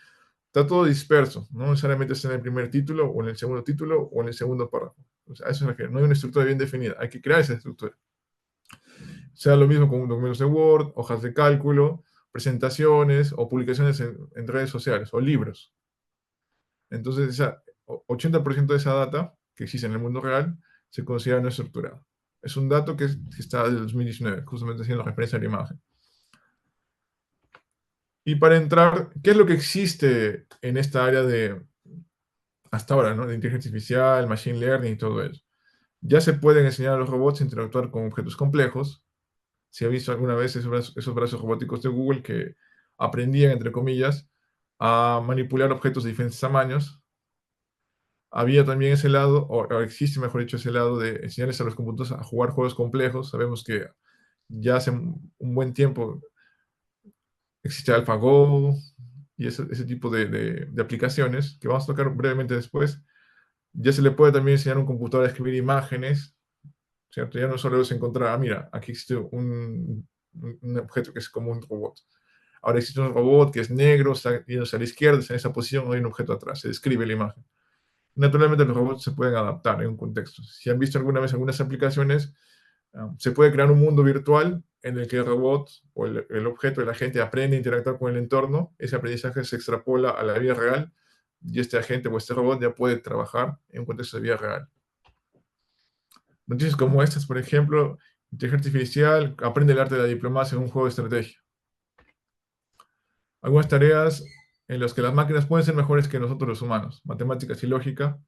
está todo disperso. No necesariamente está en el primer título, o en el segundo título, o en el segundo párrafo. O sea, eso es que no hay una estructura bien definida. Hay que crear esa estructura. Sea lo mismo con documentos de Word, hojas de cálculo, presentaciones o publicaciones en redes sociales o libros. Entonces, 80% de esa data que existe en el mundo real se considera no estructurada. Es un dato que está del 2019, justamente haciendo referencia a la imagen. Y para entrar, ¿qué es lo que existe en esta área hasta ahora, ¿no? De inteligencia artificial, machine learning y todo eso? Ya se pueden enseñar a los robots a interactuar con objetos complejos. Si ha visto alguna vez esos brazos robóticos de Google que aprendían, entre comillas, a manipular objetos de diferentes tamaños, había también ese lado, o existe, mejor dicho, ese lado de enseñarles a los computadores a jugar juegos complejos. Sabemos que ya hace un buen tiempo existe AlphaGo y ese tipo de aplicaciones que vamos a tocar brevemente después. Ya se le puede también enseñar a un computador a escribir imágenes, ¿cierto? Ya no solo es encontrar, mira, aquí existe un objeto que es como un robot. Ahora existe un robot que es negro, está yéndose a la izquierda, está en esa posición, hay un objeto atrás, se describe la imagen. Naturalmente los robots se pueden adaptar en un contexto. Si han visto alguna vez algunas aplicaciones, se puede crear un mundo virtual en el que el robot o el objeto, el agente aprende a interactuar con el entorno, ese aprendizaje se extrapola a la vida real y este agente o este robot ya puede trabajar en un contexto de vida real. Noticias como estas, por ejemplo, inteligencia artificial aprende el arte de la diplomacia en un juego de estrategia. Algunas tareas en los que las máquinas pueden ser mejores que nosotros los humanos. Matemáticas y lógica,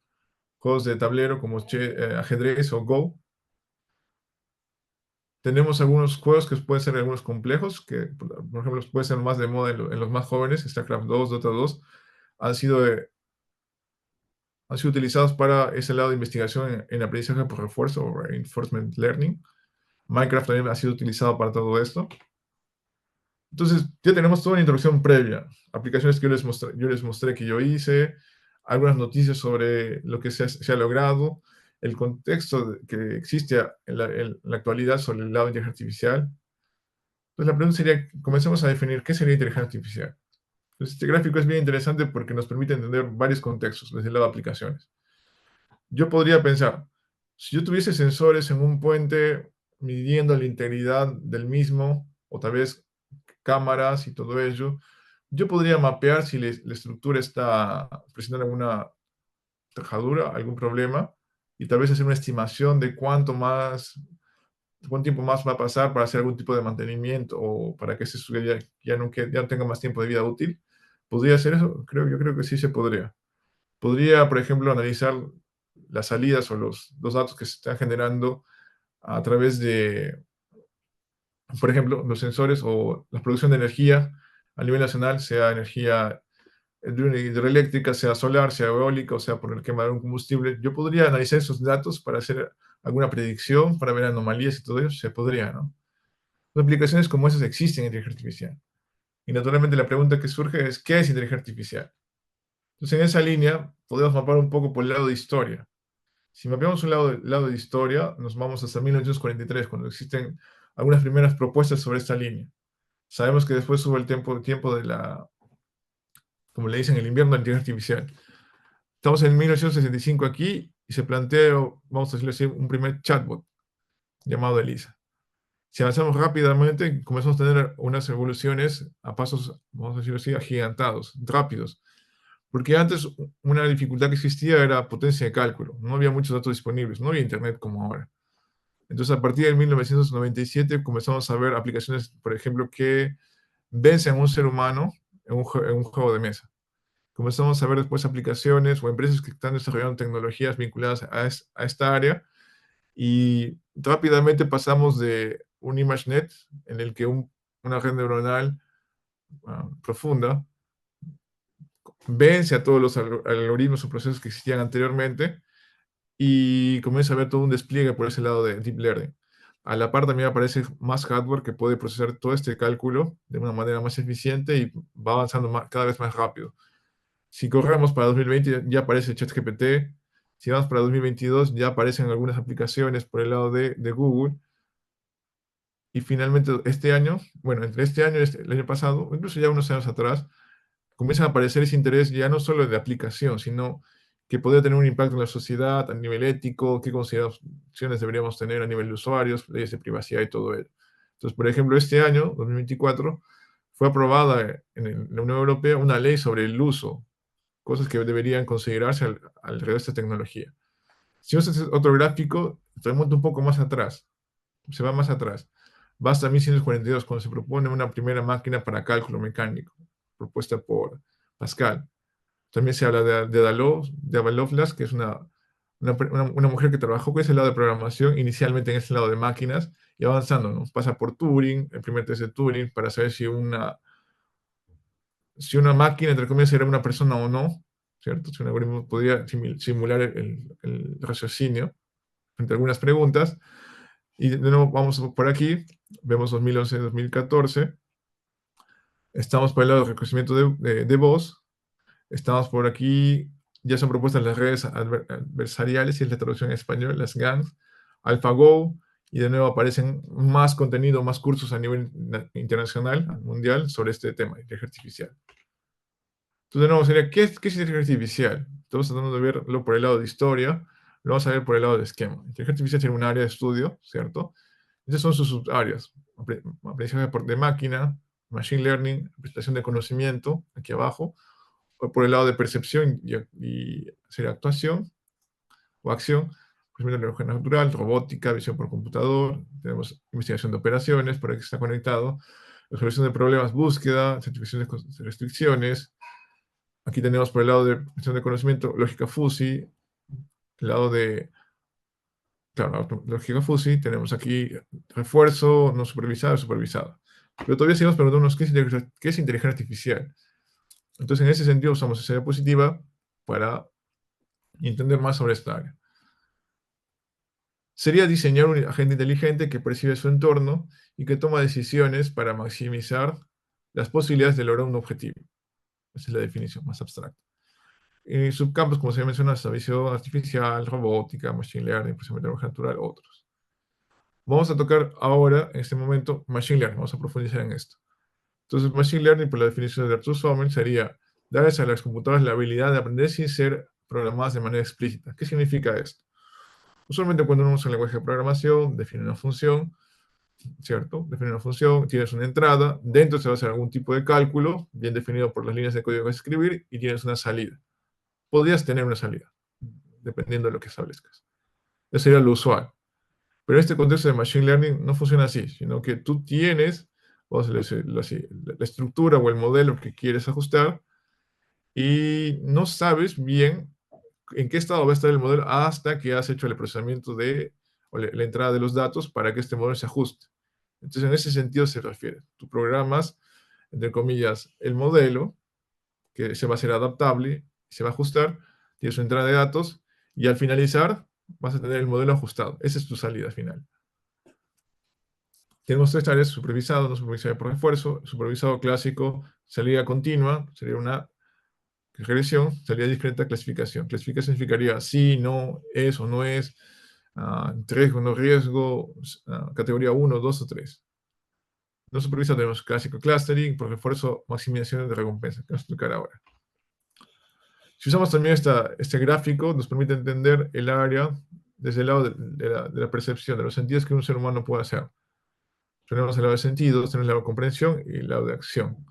juegos de tablero como ajedrez o Go. Tenemos algunos juegos que pueden ser algunos complejos, que por ejemplo pueden ser más de moda en los más jóvenes. StarCraft 2, Dota 2, han sido, han sido utilizados para ese lado de investigación en aprendizaje por refuerzo o reinforcement learning. Minecraft también ha sido utilizado para todo esto. Entonces, ya tenemos toda una introducción previa, aplicaciones que yo les mostré que yo hice, algunas noticias sobre lo que se ha logrado, el contexto que existe en la actualidad sobre el lado de inteligencia artificial. Entonces, la pregunta sería, comencemos a definir qué sería inteligencia artificial. Entonces, este gráfico es bien interesante porque nos permite entender varios contextos desde el lado de aplicaciones. Yo podría pensar, si yo tuviese sensores en un puente midiendo la integridad del mismo, o tal vez cámaras y todo ello, yo podría mapear si la estructura está presentando alguna tajadura, algún problema, y tal vez hacer una estimación de cuánto tiempo más va a pasar para hacer algún tipo de mantenimiento o para que ese estudio ya no tenga más tiempo de vida útil. ¿Podría hacer eso? Yo creo que sí se podría. Podría, por ejemplo, analizar las salidas o los datos que se están generando a través de, por ejemplo, los sensores o la producción de energía a nivel nacional, sea energía hidroeléctrica, sea solar, sea eólica, o sea por el quema de un combustible. Yo podría analizar esos datos para hacer alguna predicción, para ver anomalías y todo eso, se podría, ¿no? Las aplicaciones como esas existen en inteligencia artificial. Y naturalmente la pregunta que surge es, ¿qué es inteligencia artificial? Entonces, en esa línea, podemos mapar un poco por el lado de historia. Si mapeamos un lado de historia, nos vamos hasta 1943, cuando existen algunas primeras propuestas sobre esta línea. Sabemos que después hubo el tiempo de como le dicen, el invierno de la inteligencia artificial. Estamos en 1965 aquí y se planteó, vamos a decirlo así, un primer chatbot llamado Elisa. Si avanzamos rápidamente, comenzamos a tener unas evoluciones a pasos, vamos a decirlo así, agigantados, rápidos. Porque antes una dificultad que existía era potencia de cálculo. No había muchos datos disponibles, no había internet como ahora. Entonces, a partir de 1997 comenzamos a ver aplicaciones, por ejemplo, que vencen a un ser humano en un juego de mesa. Comenzamos a ver después aplicaciones o empresas que están desarrollando tecnologías vinculadas a esta área y rápidamente pasamos de un ImageNet en el que una red neuronal profunda vence a todos los algoritmos o procesos que existían anteriormente y comienza a ver todo un despliegue por ese lado de Deep Learning. A la par también aparece más hardware que puede procesar todo este cálculo de una manera más eficiente y va avanzando cada vez más rápido. Si corremos para 2020 ya aparece ChatGPT, si vamos para 2022 ya aparecen algunas aplicaciones por el lado de Google, y finalmente este año, bueno, entre este año y el año pasado, incluso ya unos años atrás, comienza a aparecer ese interés ya no solo de aplicación, sino que podría tener un impacto en la sociedad a nivel ético, qué consideraciones deberíamos tener a nivel de usuarios, leyes de privacidad y todo ello. Entonces, por ejemplo, este año, 2024, fue aprobada en la Unión Europea una ley sobre el uso, cosas que deberían considerarse alrededor de esta tecnología. Si vemos otro gráfico, remonta un poco más atrás, se va más atrás. Va hasta 1142, cuando se propone una primera máquina para cálculo mecánico, propuesta por Pascal. También se habla de Ada Lovelace, que es una mujer que trabajó con ese lado de programación, inicialmente en ese lado de máquinas, y avanzando, ¿no? Pasa por Turing, el primer test de Turing, para saber si una máquina, entre comillas, era una persona o no, ¿cierto? Si un algoritmo podría simular el raciocinio entre algunas preguntas. Y de nuevo vamos por aquí, vemos 2011-2014, estamos por el lado del reconocimiento de voz, estamos por aquí, ya son propuestas las redes adversariales y la traducción en español, las GANs, AlphaGo, y de nuevo aparecen más contenido, más cursos a nivel internacional, mundial, sobre este tema, inteligencia artificial. Entonces, de nuevo, sería, ¿qué es inteligencia artificial? Estamos tratando de verlo por el lado de historia, lo vamos a ver por el lado de esquema. Inteligencia artificial tiene un área de estudio, ¿cierto? Esas son sus subáreas. Aprendizaje de máquina, machine learning, presentación de conocimiento, aquí abajo. O por el lado de percepción y sería actuación o acción. Conocimiento de lenguaje natural, robótica, visión por computador. Tenemos investigación de operaciones, por aquí está conectado. Resolución de problemas, búsqueda, certificaciones de restricciones. Aquí tenemos por el lado de gestión de conocimiento, lógica fuzzy, el lado de, claro, lógica fuzzy, tenemos aquí refuerzo, no supervisado, supervisado. Pero todavía seguimos preguntándonos qué es inteligencia artificial. Entonces, en ese sentido, usamos esa diapositiva para entender más sobre esta área. Sería diseñar un agente inteligente que percibe su entorno y que toma decisiones para maximizar las posibilidades de lograr un objetivo. Esa es la definición más abstracta. Subcampos, como se menciona, es visión artificial, robótica, machine learning, procesamiento de lenguaje natural, otros. Vamos a tocar ahora, en este momento, machine learning. Vamos a profundizar en esto. Entonces, machine learning, por la definición de Arthur Sommer, sería darles a las computadoras la habilidad de aprender sin ser programadas de manera explícita. ¿Qué significa esto? Usualmente cuando uno usa el lenguaje de programación, define una función, ¿cierto? Define una función, tienes una entrada, dentro se va a hacer algún tipo de cálculo, bien definido por las líneas de código que vas a escribir, y tienes una salida. Podrías tener una salida, dependiendo de lo que establezcas. Eso sería lo usual. Pero en este contexto de Machine Learning no funciona así, sino que tú tienes, vamos a decirlo así, la estructura o el modelo que quieres ajustar y no sabes bien en qué estado va a estar el modelo hasta que has hecho el procesamiento de o la entrada de los datos para que este modelo se ajuste. Entonces, en ese sentido se refiere. Tú programas, entre comillas, el modelo, que se va a ser adaptable, se va a ajustar, tienes su entrada de datos, y al finalizar vas a tener el modelo ajustado. Esa es tu salida final. Tenemos tres áreas: supervisado, no supervisado por refuerzo, supervisado clásico, salida continua, sería una regresión, salida discreta, clasificación. Clasificación significaría sí, no, es o no es, riesgo, no riesgo, categoría 1, 2 o 3. No supervisado tenemos clásico clustering, por refuerzo, maximización de recompensa, que vamos a explicar ahora. Si usamos también este gráfico, nos permite entender el área desde el lado de la percepción, de los sentidos que un ser humano puede hacer. Tenemos el lado de sentidos, tenemos el lado de comprensión y el lado de acción.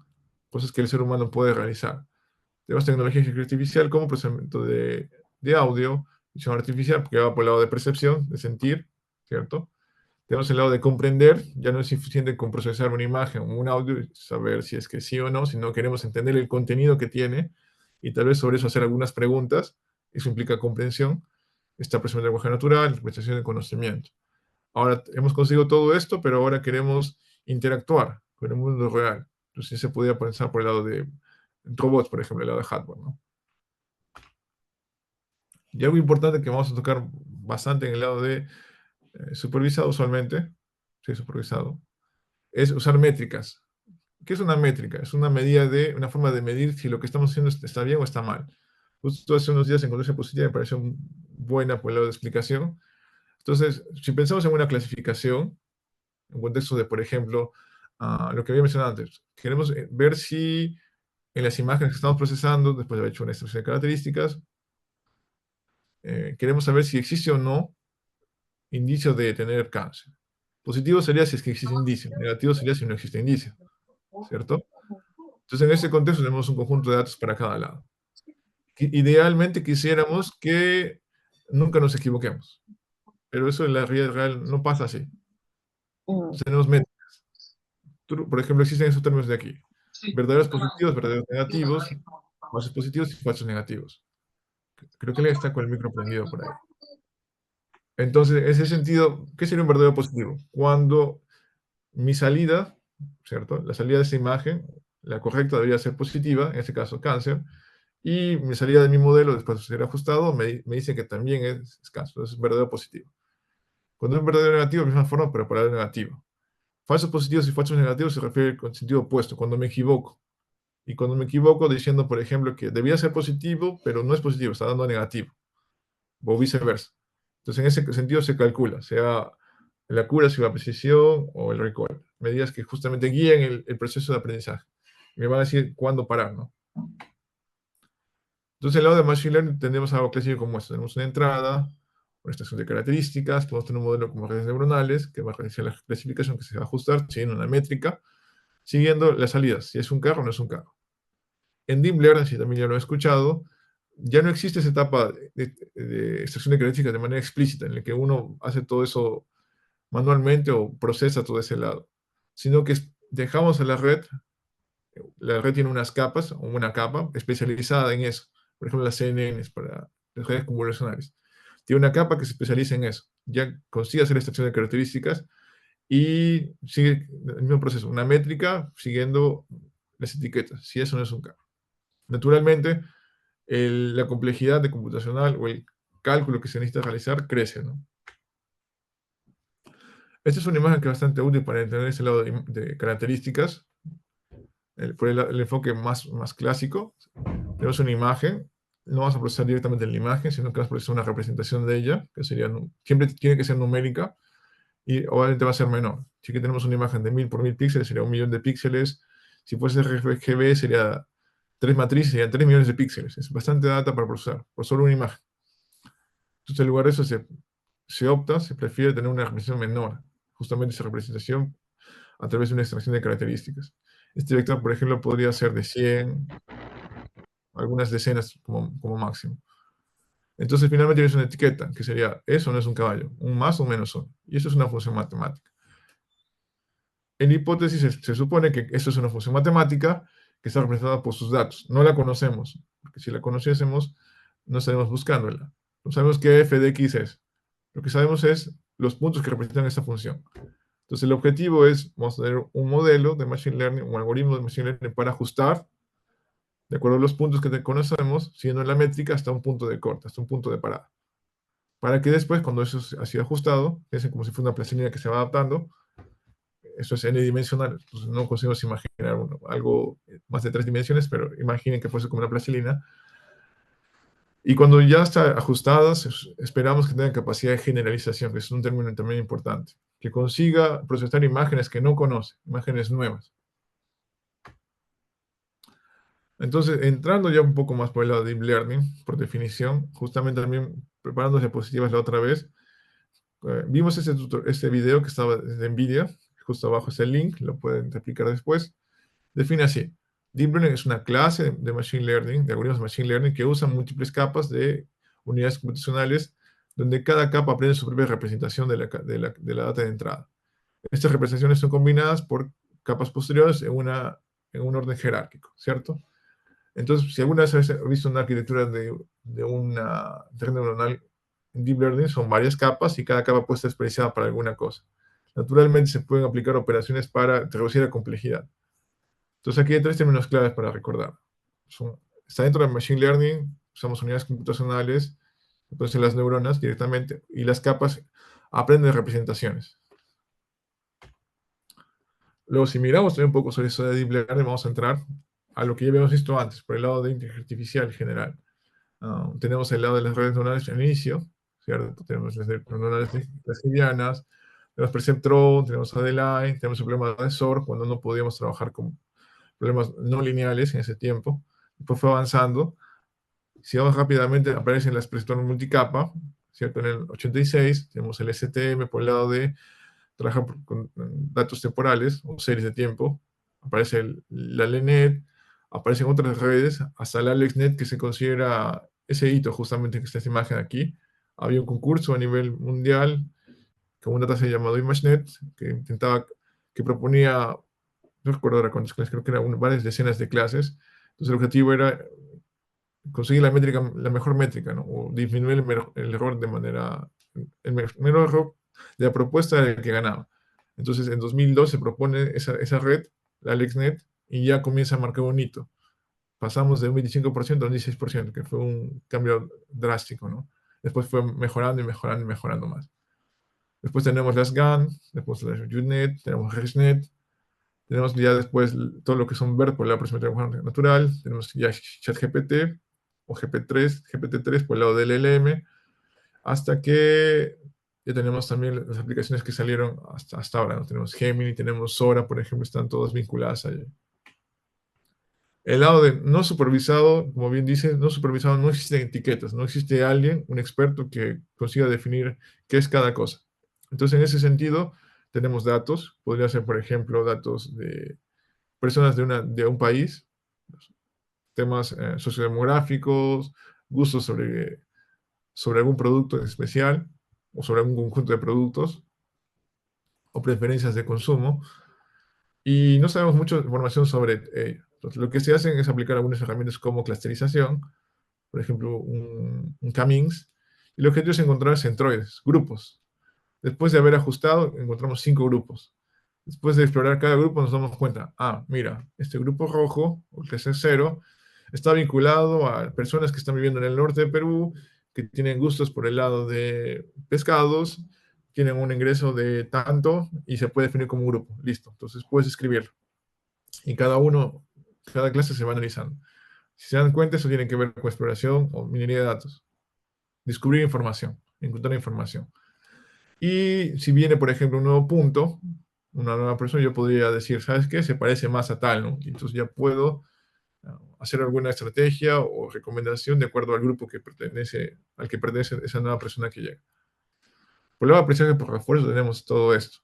Cosas que el ser humano puede realizar. Tenemos tecnología artificial como procesamiento de audio, visión artificial, que va por el lado de percepción, de sentir, ¿cierto? Tenemos el lado de comprender, ya no es suficiente con procesar una imagen o un audio y saber si es que sí o no, sino queremos entender el contenido que tiene y tal vez sobre eso hacer algunas preguntas. Eso implica comprensión. Está presente el lenguaje natural, interpretación de conocimiento. Ahora hemos conseguido todo esto, pero ahora queremos interactuar con el mundo real. Entonces se podría pensar por el lado de robots, por ejemplo, el lado de hardware, ¿no? Y algo importante que vamos a tocar bastante en el lado de supervisado usualmente, sí, supervisado, es usar métricas. ¿Qué es una métrica? Es una medida una forma de medir si lo que estamos haciendo está bien o está mal. Justo hace unos días encontré esa positiva y me pareció buena por el lado de explicación. Entonces, si pensamos en una clasificación, en contexto de, por ejemplo, lo que había mencionado antes, queremos ver si en las imágenes que estamos procesando, después de haber hecho una extracción de características, queremos saber si existe o no indicio de tener cáncer. Positivo sería si es que existe indicio, negativo sería si no existe indicio, ¿cierto? Entonces, en este contexto tenemos un conjunto de datos para cada lado. Idealmente quisiéramos que nunca nos equivoquemos, pero eso en la vida real no pasa así. Entonces, tenemos métricas. Por ejemplo, existen esos términos de aquí: verdaderos positivos, verdaderos negativos, falsos positivos y falsos negativos. Creo que le está con el micro prendido por ahí. Entonces, en ese sentido, ¿qué sería un verdadero positivo? Cuando mi salida, ¿cierto? La salida de esa imagen, la correcta debería ser positiva, en este caso cáncer, y mi salida de mi modelo, después de ser ajustado, me dice que también es cáncer. Entonces, es verdadero positivo. Cuando es verdadero negativo, de la misma forma, pero para el negativo. Falsos positivos y falsos negativos se refiere con sentido opuesto, cuando me equivoco. Y cuando me equivoco diciendo, por ejemplo, que debía ser positivo, pero no es positivo, está dando negativo, o viceversa. Entonces, en ese sentido se calcula, sea la accuracy, la precisión o el recall. Medidas que justamente guíen el proceso de aprendizaje. Me van a decir cuándo parar, ¿no? Entonces, en el lado de Machine Learning tenemos algo clásico como esto. Tenemos una entrada, una extracción de características, podemos tener un modelo como redes neuronales, que va a realizar la clasificación que se va a ajustar siguiendo una métrica, siguiendo las salidas, si es un carro o no es un carro. En Deep Learning, si también ya lo he escuchado, ya no existe esa etapa de extracción de características de manera explícita, en la que uno hace todo eso manualmente o procesa todo ese lado, sino que dejamos a la red La red tiene unas capas, o una capa especializada en eso. Por ejemplo, las CNNs para las redes convolucionales. Tiene una capa que se especializa en eso. Ya consigue hacer extracción de características y sigue el mismo proceso, una métrica siguiendo las etiquetas, si eso no es un cálculo. Naturalmente, la complejidad de computacional o el cálculo que se necesita realizar crece, ¿no? Esta es una imagen que es bastante útil para entender ese lado de características, por el enfoque más clásico. Tenemos una imagen, no vamos a procesar directamente la imagen, sino que vamos a procesar una representación de ella, que sería, siempre tiene que ser numérica, y obviamente va a ser menor. Si que tenemos una imagen de 1000 por 1000 píxeles, sería 1 millón de píxeles. Si fuese RGB, sería 3 matrices, serían 3 millones de píxeles. Es bastante data para procesar, por solo una imagen. Entonces, en lugar de eso, se prefiere tener una representación menor, justamente esa representación a través de una extracción de características. Este vector, por ejemplo, podría ser de 100, algunas decenas como máximo. Entonces, finalmente tienes una etiqueta, que sería, eso no es un caballo, un más o menos uno. Y eso es una función matemática. En hipótesis se supone que eso es una función matemática que está representada por sus datos. No la conocemos, porque si la conociésemos, no estaríamos buscándola. No sabemos qué f de x es. Lo que sabemos es los puntos que representan esta función. Entonces, el objetivo es, vamos a tener un modelo de Machine Learning, un algoritmo de Machine Learning para ajustar, de acuerdo a los puntos que conocemos, siguiendo la métrica hasta un punto de corte, hasta un punto de parada. Para que después, cuando eso ha sido ajustado, es como si fuera una plastilina que se va adaptando, eso es n-dimensional, entonces no conseguimos imaginar algo más de 3 dimensiones, pero imaginen que fuese como una plastilina. Y cuando ya está ajustada, esperamos que tenga capacidad de generalización, que es un término también importante, que consiga procesar imágenes que no conoce, imágenes nuevas. Entonces, entrando ya un poco más por el lado de Deep Learning, por definición, justamente también preparando diapositivas la otra vez, vimos este video que estaba de NVIDIA, justo abajo es el link, lo pueden replicar después. Define así: Deep Learning es una clase de Machine Learning, de algoritmos de Machine Learning, que usa múltiples capas de unidades computacionales, donde cada capa aprende su propia representación de la data de entrada. Estas representaciones son combinadas por capas posteriores en un orden jerárquico, ¿cierto? Entonces, si alguna vez has visto una arquitectura de una red neuronal en Deep Learning, son varias capas y cada capa puede estar especializada para alguna cosa. Naturalmente, se pueden aplicar operaciones para reducir la complejidad. Entonces, aquí hay 3 términos claves para recordar. Está dentro de Machine Learning, usamos unidades computacionales, entonces las neuronas directamente, y las capas aprenden representaciones. Luego, si miramos también un poco sobre eso de Deep Learning, vamos a entrar a lo que ya habíamos visto antes, por el lado de inteligencia artificial general. Tenemos el lado de las redes neuronales al inicio, ¿cierto? Tenemos las neuronales livianas, tenemos Perceptron, tenemos Adeline, tenemos el problema de SOR, cuando no podíamos trabajar con problemas no lineales en ese tiempo. Después fue avanzando. Si vamos rápidamente, aparecen las Perceptron multicapa, ¿cierto? En el 86 tenemos el STM por el lado de trabajar con datos temporales o series de tiempo. Aparece la LeNet, aparecen otras redes, hasta la AlexNet, que se considera ese hito justamente que está esta imagen aquí. Había un concurso a nivel mundial con un dataset llamado ImageNet que proponía, no recuerdo ahora cuántas clases, creo que eran varias decenas de clases. Entonces el objetivo era conseguir la mejor métrica, ¿no? O disminuir el error de manera, el menor error de la propuesta del que ganaba. Entonces, en 2002 se propone esa red, la AlexNet, y ya comienza a marcar un hito. Pasamos de un 25% a un 16%, que fue un cambio drástico, ¿no? Después fue mejorando y mejorando y mejorando más. Después tenemos las GAN, después las UNet, tenemos ResNet, tenemos ya después todo lo que son BERT por la aproximación natural, tenemos ya ChatGPT o GPT-3 por el lado del LLM, hasta que ya tenemos también las aplicaciones que salieron hasta ahora, ¿no? Tenemos Gemini, tenemos Sora, por ejemplo, están todas vinculadas ahí. El lado de no supervisado, como bien dice, no supervisado, no existen etiquetas, no existe alguien, un experto que consiga definir qué es cada cosa. Entonces, en ese sentido, tenemos datos, podría ser, por ejemplo, datos de personas de un país, temas sociodemográficos, gustos sobre algún producto en especial, o sobre algún conjunto de productos, o preferencias de consumo. y no sabemos mucha información sobre ello. Entonces, lo que se hace es aplicar algunas herramientas como clusterización, por ejemplo, un K-means, y el objetivo es encontrar centroides, grupos. Después de haber ajustado, encontramos 5 grupos. Después de explorar cada grupo, nos damos cuenta, mira, este grupo rojo, o el que es el cero, está vinculado a personas que están viviendo en el norte de Perú, que tienen gustos por el lado de pescados, tienen un ingreso de tanto y se puede definir como un grupo. Listo. Entonces puedes escribirlo. Y cada clase se va analizando. Si se dan cuenta, eso tiene que ver con exploración o minería de datos. Descubrir información, encontrar información. Y si viene, por ejemplo, un nuevo punto, una nueva persona, yo podría decir, ¿sabes qué? Se parece más a tal, ¿no? Y entonces ya puedo hacer alguna estrategia o recomendación de acuerdo al grupo al que pertenece esa nueva persona que llega. Por el lado de aprendizaje por refuerzo tenemos todo esto.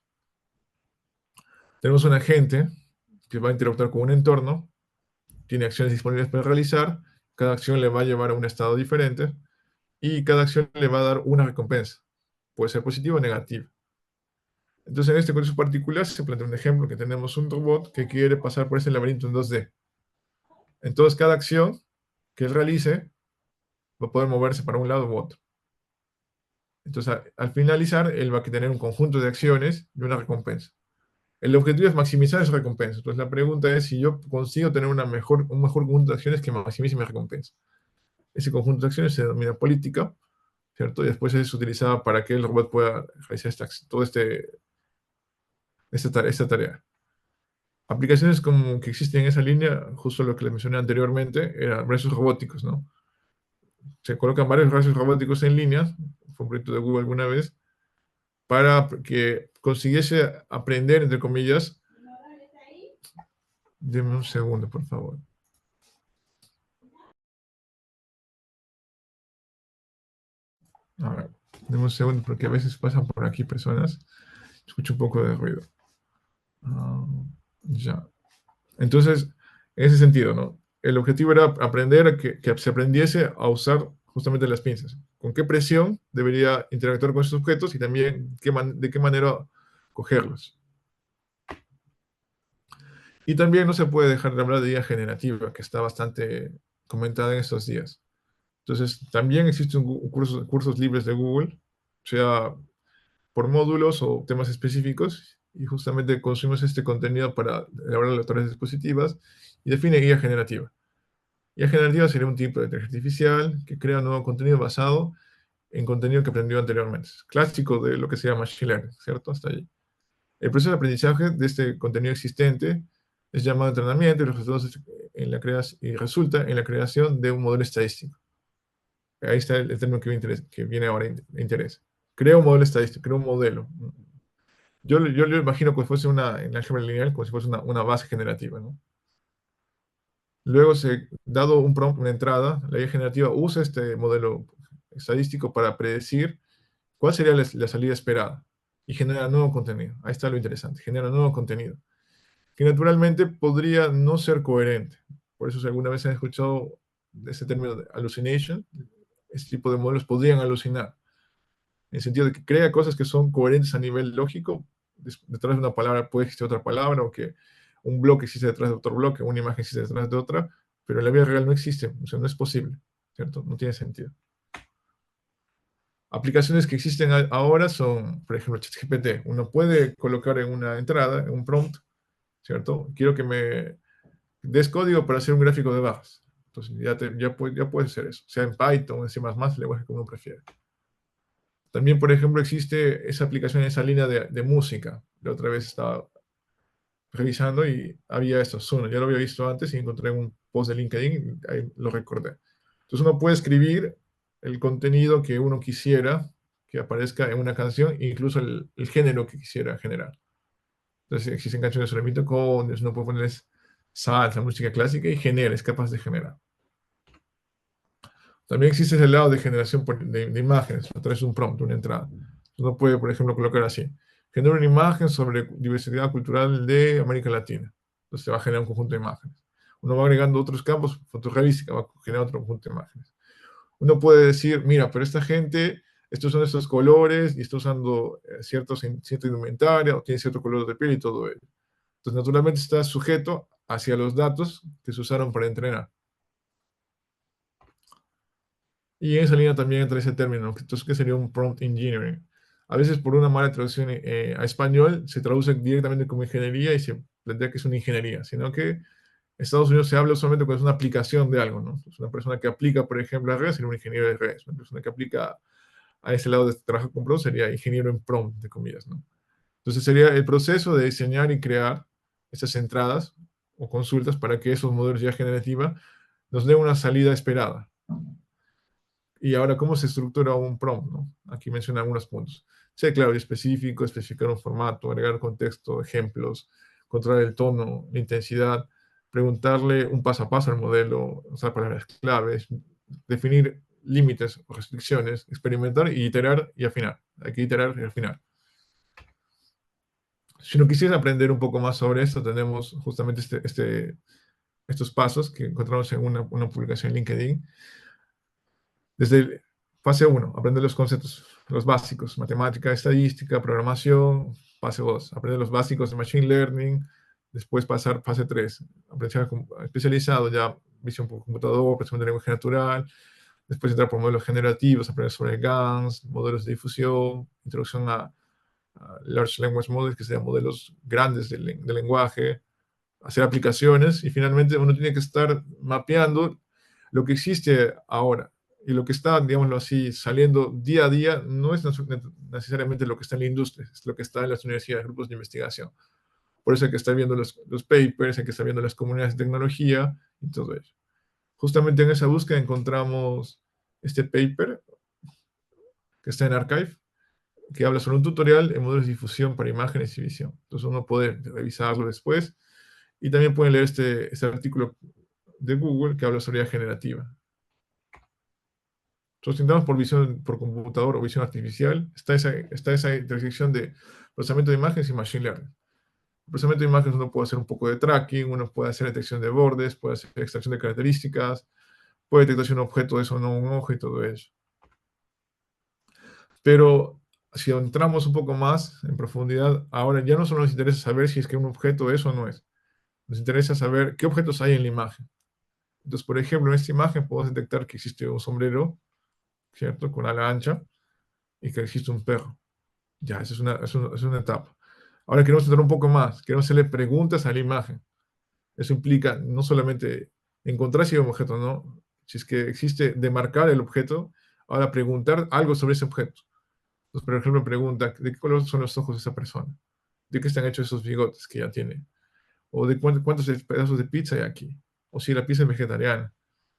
Tenemos un agente que va a interactuar con un entorno, tiene acciones disponibles para realizar, cada acción le va a llevar a un estado diferente y cada acción le va a dar una recompensa. Puede ser positiva o negativa. Entonces, en este contexto particular se plantea un ejemplo que tenemos un robot que quiere pasar por ese laberinto en 2D. Entonces, cada acción que él realice va a poder moverse para un lado u otro. Entonces, al finalizar, él va a tener un conjunto de acciones y una recompensa. El objetivo es maximizar esa recompensa. Entonces, la pregunta es si yo consigo tener un mejor conjunto de acciones que maximice mi recompensa. Ese conjunto de acciones se denomina política, ¿cierto? Y después es utilizada para que el robot pueda realizar esta tarea. Aplicaciones como que existen en esa línea, justo lo que les mencioné anteriormente, eran brazos robóticos, ¿no? Se colocan varios brazos robóticos en línea, fue un proyecto de Google alguna vez, para que consiguiese aprender, entre comillas. Deme un segundo, por favor. A ver, deme un segundo, porque a veces pasan por aquí personas. Escucho un poco de ruido. Ya. Entonces, en ese sentido, ¿no? El objetivo era aprender a que se aprendiese a usar justamente las pinzas. Con qué presión debería interactuar con esos objetos y también de qué manera cogerlos. Y también no se puede dejar de hablar de IA generativa, que está bastante comentada en estos días. Entonces, también existen cursos libres de Google, sea por módulos o temas específicos, y justamente consumimos este contenido para elaborar las tareas dispositivas y define guía generativa. IA generativa sería un tipo de inteligencia artificial que crea nuevo contenido basado en contenido que aprendió anteriormente. Es clásico de lo que se llama machine learning, ¿cierto? Hasta ahí. El proceso de aprendizaje de este contenido existente es llamado entrenamiento y, resulta en la creación de un modelo estadístico. Ahí está el término que viene ahora de interés. Crea un modelo estadístico, crea un modelo. Yo lo imagino como si fuese en álgebra lineal, como si fuese una base generativa, ¿no? Luego, dado un prompt, una entrada, la IA generativa usa este modelo estadístico para predecir cuál sería la salida esperada y genera nuevo contenido. Ahí está lo interesante, genera nuevo contenido, que naturalmente podría no ser coherente. Por eso, si alguna vez han escuchado este término de hallucination, este tipo de modelos podrían alucinar, en el sentido de que crea cosas que son coherentes a nivel lógico. Detrás de una palabra puede existir otra palabra, o que un bloque existe detrás de otro bloque, una imagen existe detrás de otra, pero en la vida real no existe, o sea, no es posible, ¿cierto? No tiene sentido. Aplicaciones que existen ahora son, por ejemplo, ChatGPT. Uno puede colocar en una entrada, en un prompt, ¿cierto? Quiero que me des código para hacer un gráfico de barras. Entonces ya puedes hacer eso, sea en Python, en C++, el lenguaje que uno prefiere. También, por ejemplo, existe esa aplicación, esa línea de música. La otra vez estaba revisando y había esto, Suno. Ya lo había visto antes y encontré un post de LinkedIn y ahí lo recordé. Entonces uno puede escribir el contenido que uno quisiera que aparezca en una canción, incluso el género que quisiera generar. Entonces existen canciones sobre mitocondios, uno puede ponerles salsa, música clásica y es capaz de generar. También existe ese lado de generación de imágenes a través de un prompt, una entrada. Uno puede, por ejemplo, colocar así: genera una imagen sobre diversidad cultural de América Latina. Entonces se va a generar un conjunto de imágenes. Uno va agregando otros campos, fotorrealística, va a generar otro conjunto de imágenes. Uno puede decir, mira, pero esta gente, estos son estos colores y está usando cierta indumentaria o tiene cierto color de piel y todo ello. Entonces, naturalmente está sujeto hacia los datos que se usaron para entrenar. Y en esa línea también entra ese término, entonces, ¿qué sería un prompt engineering? A veces por una mala traducción a español se traduce directamente como ingeniería y se plantea que es una ingeniería, sino que en Estados Unidos se habla solamente cuando es una aplicación de algo, ¿no? Es una persona que aplica, por ejemplo, a redes sería un ingeniero de redes. Una persona que aplica a ese lado de trabajo con prompt sería ingeniero en prompt, de comillas, ¿no? Entonces sería el proceso de diseñar y crear esas entradas o consultas para que esos modelos ya generativa nos den una salida esperada. Y ahora, ¿cómo se estructura un prompt? ¿No? Aquí menciona algunos puntos. Ser claro y específico, especificar un formato, agregar contexto, ejemplos, controlar el tono, la intensidad, preguntarle un paso a paso al modelo, usar palabras claves, definir límites o restricciones, experimentar y iterar y afinar. Hay que iterar y afinar. Si no quisiera aprender un poco más sobre esto, tenemos justamente estos pasos que encontramos en una publicación en LinkedIn. Desde fase 1, aprender los conceptos, los básicos, matemática, estadística, programación. Fase 2, aprender los básicos de Machine Learning. Después pasar fase 3, aprendizaje especializado, ya visión por computador, procesamiento de lenguaje natural. Después entrar por modelos generativos, aprender sobre GANs, modelos de difusión, introducción a Large Language Models, que sean modelos grandes de lenguaje, hacer aplicaciones y finalmente uno tiene que estar mapeando lo que existe ahora. Y lo que está, digámoslo así, saliendo día a día no es necesariamente lo que está en la industria, es lo que está en las universidades, grupos de investigación. Por eso hay que estar viendo los papers, hay que estar viendo las comunidades de tecnología y todo eso. Justamente en esa búsqueda encontramos este paper que está en Archive, que habla sobre un tutorial en modelos de difusión para imágenes y visión. Entonces uno puede revisarlo después y también pueden leer este artículo de Google que habla sobre IA generativa. Sustentamos por visión por computador o visión artificial, está esa intersección de procesamiento de imágenes y machine learning. El procesamiento de imágenes uno puede hacer un poco de tracking, uno puede hacer detección de bordes, puede hacer extracción de características, puede detectar si un objeto es o no un ojo y todo eso. Pero si entramos un poco más en profundidad, ahora ya no solo nos interesa saber si es que un objeto es o no es. Nos interesa saber qué objetos hay en la imagen. Entonces, por ejemplo, en esta imagen podemos detectar que existe un sombrero, ¿cierto? Con ala ancha y que existe un perro. Ya, esa es una etapa. Ahora queremos entrar un poco más. Queremos hacerle preguntas a la imagen. Eso implica no solamente encontrar si hay un objeto, no. Si es que existe, demarcar el objeto, ahora preguntar algo sobre ese objeto. Entonces, por ejemplo, pregunta, ¿de qué color son los ojos de esa persona? ¿De qué están hechos esos bigotes que ya tiene? ¿O de cuántos pedazos de pizza hay aquí? ¿O si la pizza es vegetariana?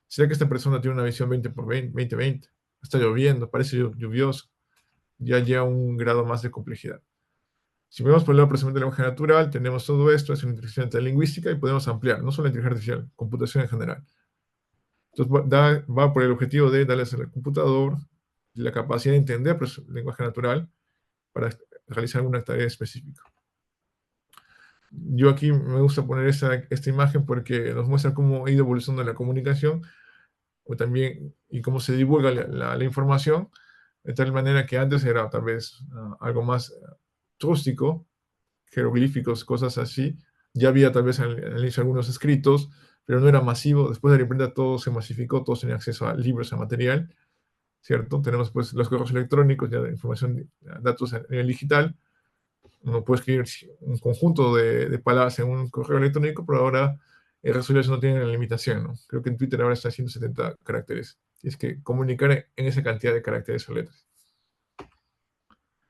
¿Será que esta persona tiene una visión 20 por 20, 20-20? Está lloviendo, parece lluvioso. Ya lleva un grado más de complejidad. Si vemos por el lado del procesamiento de lenguaje natural, tenemos todo esto, es una inteligencia lingüística y podemos ampliar, no solo la inteligencia artificial, computación en general. Entonces va por el objetivo de darles al computador la capacidad de entender el lenguaje natural para realizar alguna tarea específica. Yo aquí me gusta poner esta imagen porque nos muestra cómo ha ido evolucionando la comunicación o también y cómo se divulga la información, de tal manera que antes era tal vez algo más rústico, jeroglíficos, cosas así. Ya había tal vez al inicio algunos escritos, pero no era masivo. Después de la imprenta todo se masificó, todos tenían acceso a libros, a material, ¿cierto? Tenemos pues los correos electrónicos, ya de información, datos a nivel digital. Uno puede escribir un conjunto de palabras en un correo electrónico, pero ahora el resuelve no tiene la limitación, ¿no? Creo que en Twitter ahora está 170 caracteres. Y es que comunicar en esa cantidad de caracteres o letras.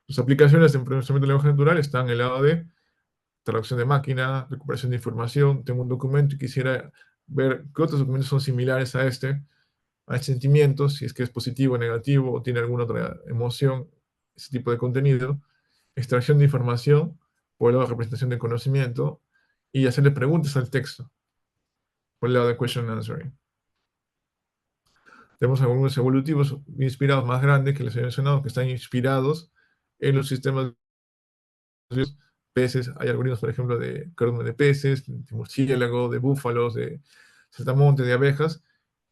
Sus aplicaciones en procesamiento de lenguaje natural están en el lado de traducción de máquina, recuperación de información. Tengo un documento y quisiera ver qué otros documentos son similares a este sentimiento, si es que es positivo o negativo o tiene alguna otra emoción, ese tipo de contenido. Extracción de información por el lado de representación de conocimiento y hacerle preguntas al texto por el lado de question and answering. Tenemos algunos evolutivos inspirados más grandes que les he mencionado, que están inspirados en los sistemas de peces. Hay algoritmos, por ejemplo, de córdoba de peces, de murciélago, de búfalos, de saltamontes, de abejas,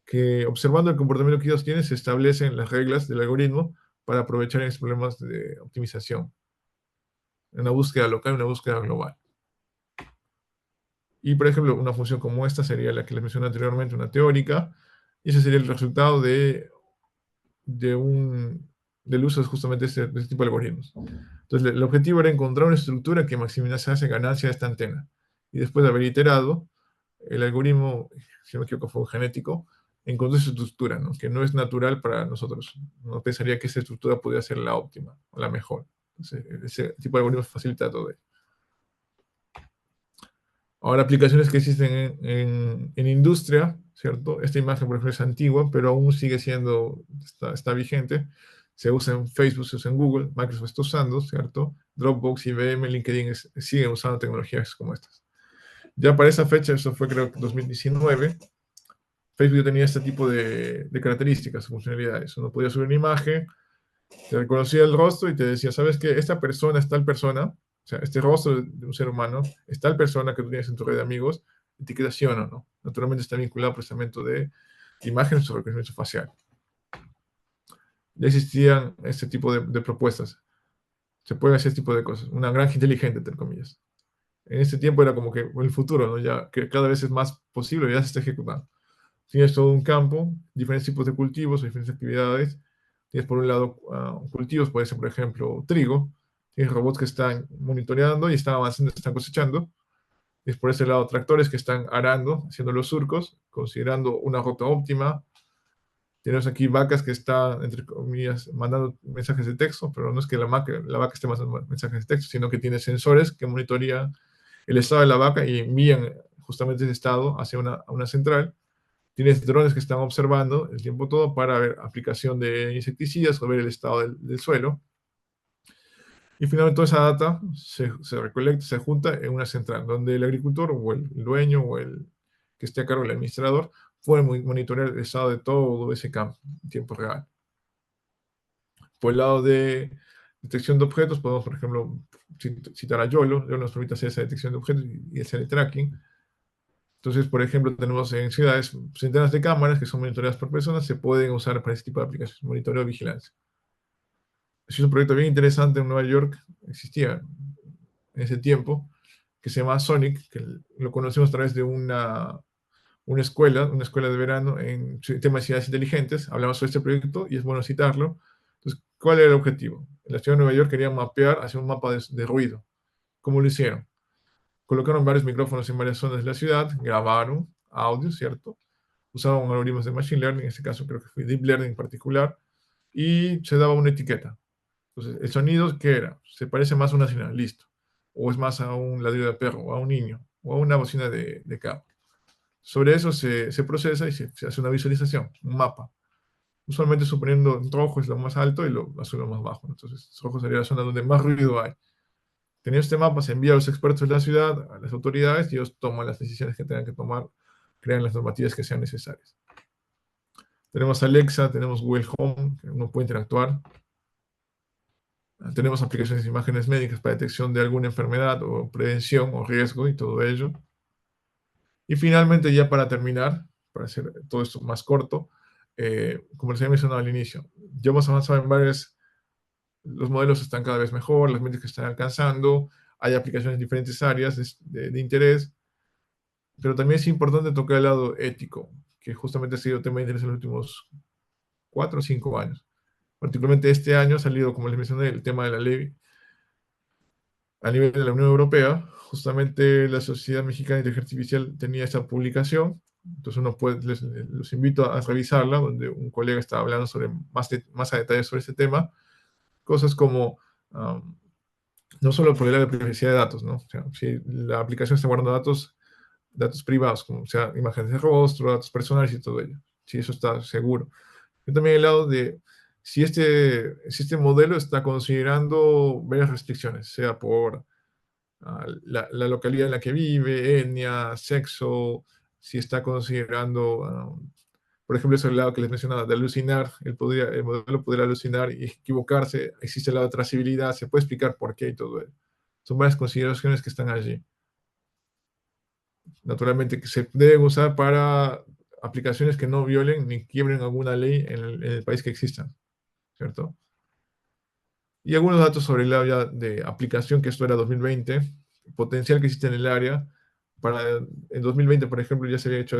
que observando el comportamiento que ellos tienen, se establecen las reglas del algoritmo para aprovechar esos problemas de optimización. Una búsqueda local, una búsqueda global. Y, por ejemplo, una función como esta sería la que les mencioné anteriormente, una teórica, y ese sería el resultado de un, del uso de justamente de este tipo de algoritmos. Entonces, el objetivo era encontrar una estructura que maximizase ganancia de esta antena. Y después de haber iterado, el algoritmo, si no me equivoco, fue un genético, encontró esa estructura, ¿no? Que no es natural para nosotros. No pensaría que esa estructura podría ser la óptima o la mejor. Entonces, ese tipo de algoritmos facilita todo ello. Ahora, aplicaciones que existen en industria, ¿cierto? Esta imagen, por ejemplo, es antigua, pero aún sigue siendo, está vigente. Se usa en Facebook, se usa en Google, Microsoft está usando, ¿cierto? Dropbox, IBM, LinkedIn siguen usando tecnologías como estas. Ya para esa fecha, eso fue creo que 2019, Facebook ya tenía este tipo de características, funcionalidades. Uno podía subir una imagen, te reconocía el rostro y te decía, ¿sabes qué? Esta persona es tal persona, o sea, este rostro de un ser humano es tal persona que tú tienes en tu red de amigos, etiquetación o no. Naturalmente está vinculado al procesamiento de imágenes o reconocimiento facial. Ya existían este tipo de propuestas. Se puede hacer este tipo de cosas. Una granja inteligente, entre comillas. En este tiempo era como que el futuro, ¿no? Ya que cada vez es más posible, ya se está ejecutando. Tienes todo un campo, diferentes tipos de cultivos o diferentes actividades. Tienes por un lado cultivos, puede ser por ejemplo trigo. Tienes robots que están monitoreando y están avanzando, están cosechando. Tienes por ese lado tractores que están arando, haciendo los surcos, considerando una ruta óptima. Tenemos aquí vacas que están, entre comillas, mandando mensajes de texto, pero no es que la vaca esté mandando mensajes de texto, sino que tiene sensores que monitorean el estado de la vaca y envían justamente ese estado hacia una central. Tienes drones que están observando el tiempo todo para ver aplicación de insecticidas o ver el estado del suelo. Y finalmente toda esa data se recolecta, se junta en una central, donde el agricultor o el dueño o el que esté a cargo del administrador puede monitorear el estado de todo ese campo en tiempo real. Por el lado de detección de objetos, podemos, por ejemplo, citar a YOLO. YOLO nos permite hacer esa detección de objetos y hacer el tracking. Entonces, por ejemplo, tenemos en ciudades centenas de cámaras que son monitoreadas por personas, se pueden usar para este tipo de aplicaciones, monitoreo de vigilancia. Es un proyecto bien interesante en Nueva York, existía en ese tiempo, que se llama Sonic, que lo conocimos a través de una escuela de verano en temas de ciudades inteligentes. Hablamos sobre este proyecto y es bueno citarlo. Entonces, ¿cuál era el objetivo? En la ciudad de Nueva York querían mapear, hacer un mapa de ruido. ¿Cómo lo hicieron? Colocaron varios micrófonos en varias zonas de la ciudad, grabaron audio, ¿cierto? Usaban algoritmos de Machine Learning, en este caso creo que fue Deep Learning en particular, y se daba una etiqueta. Entonces, ¿el sonido qué era? Se parece más a una señal, listo. O es más a un ladrido de perro, o a un niño, o a una bocina de cabo. Sobre eso se procesa y se hace una visualización, un mapa. Usualmente suponiendo rojo es lo más alto y lo azul lo más bajo. Entonces, rojo sería la zona donde más ruido hay. Teniendo este mapa, se envía a los expertos de la ciudad, a las autoridades, y ellos toman las decisiones que tengan que tomar, crean las normativas que sean necesarias. Tenemos Alexa, tenemos Google Home, que uno puede interactuar. Tenemos aplicaciones de imágenes médicas para detección de alguna enfermedad o prevención o riesgo y todo ello. Y finalmente, ya para terminar, para hacer todo esto más corto, como les había mencionado al inicio, ya hemos avanzado en varios, los modelos están cada vez mejor, las métricas están alcanzando, hay aplicaciones en diferentes áreas de interés, pero también es importante tocar el lado ético, que justamente ha sido tema de interés en los últimos 4 o 5 años. Particularmente este año ha salido, como les mencioné, el tema de la ley a nivel de la Unión Europea. Justamente la Sociedad Mexicana de Inteligencia Artificial tenía esta publicación, entonces uno puede, los invito a revisarla, donde un colega está hablando sobre más a detalle sobre este tema, cosas como no solo por el área de privacidad de datos, ¿no? O sea, si la aplicación está guardando datos privados, como o sea imágenes de rostro, datos personales y todo ello, si eso está seguro. Y también el lado de si este modelo está considerando varias restricciones, sea por la localidad en la que vive, etnia, sexo, si está considerando, por ejemplo, ese lado que les mencionaba, de alucinar, el modelo podría alucinar y equivocarse, existe el lado de trazabilidad, se puede explicar por qué y todo eso. Son varias consideraciones que están allí. Naturalmente, que se deben usar para aplicaciones que no violen ni quiebren alguna ley en el país que existan, ¿cierto? Y algunos datos sobre el área de aplicación, que esto era 2020, potencial que existe en el área, en 2020, por ejemplo, ya se había hecho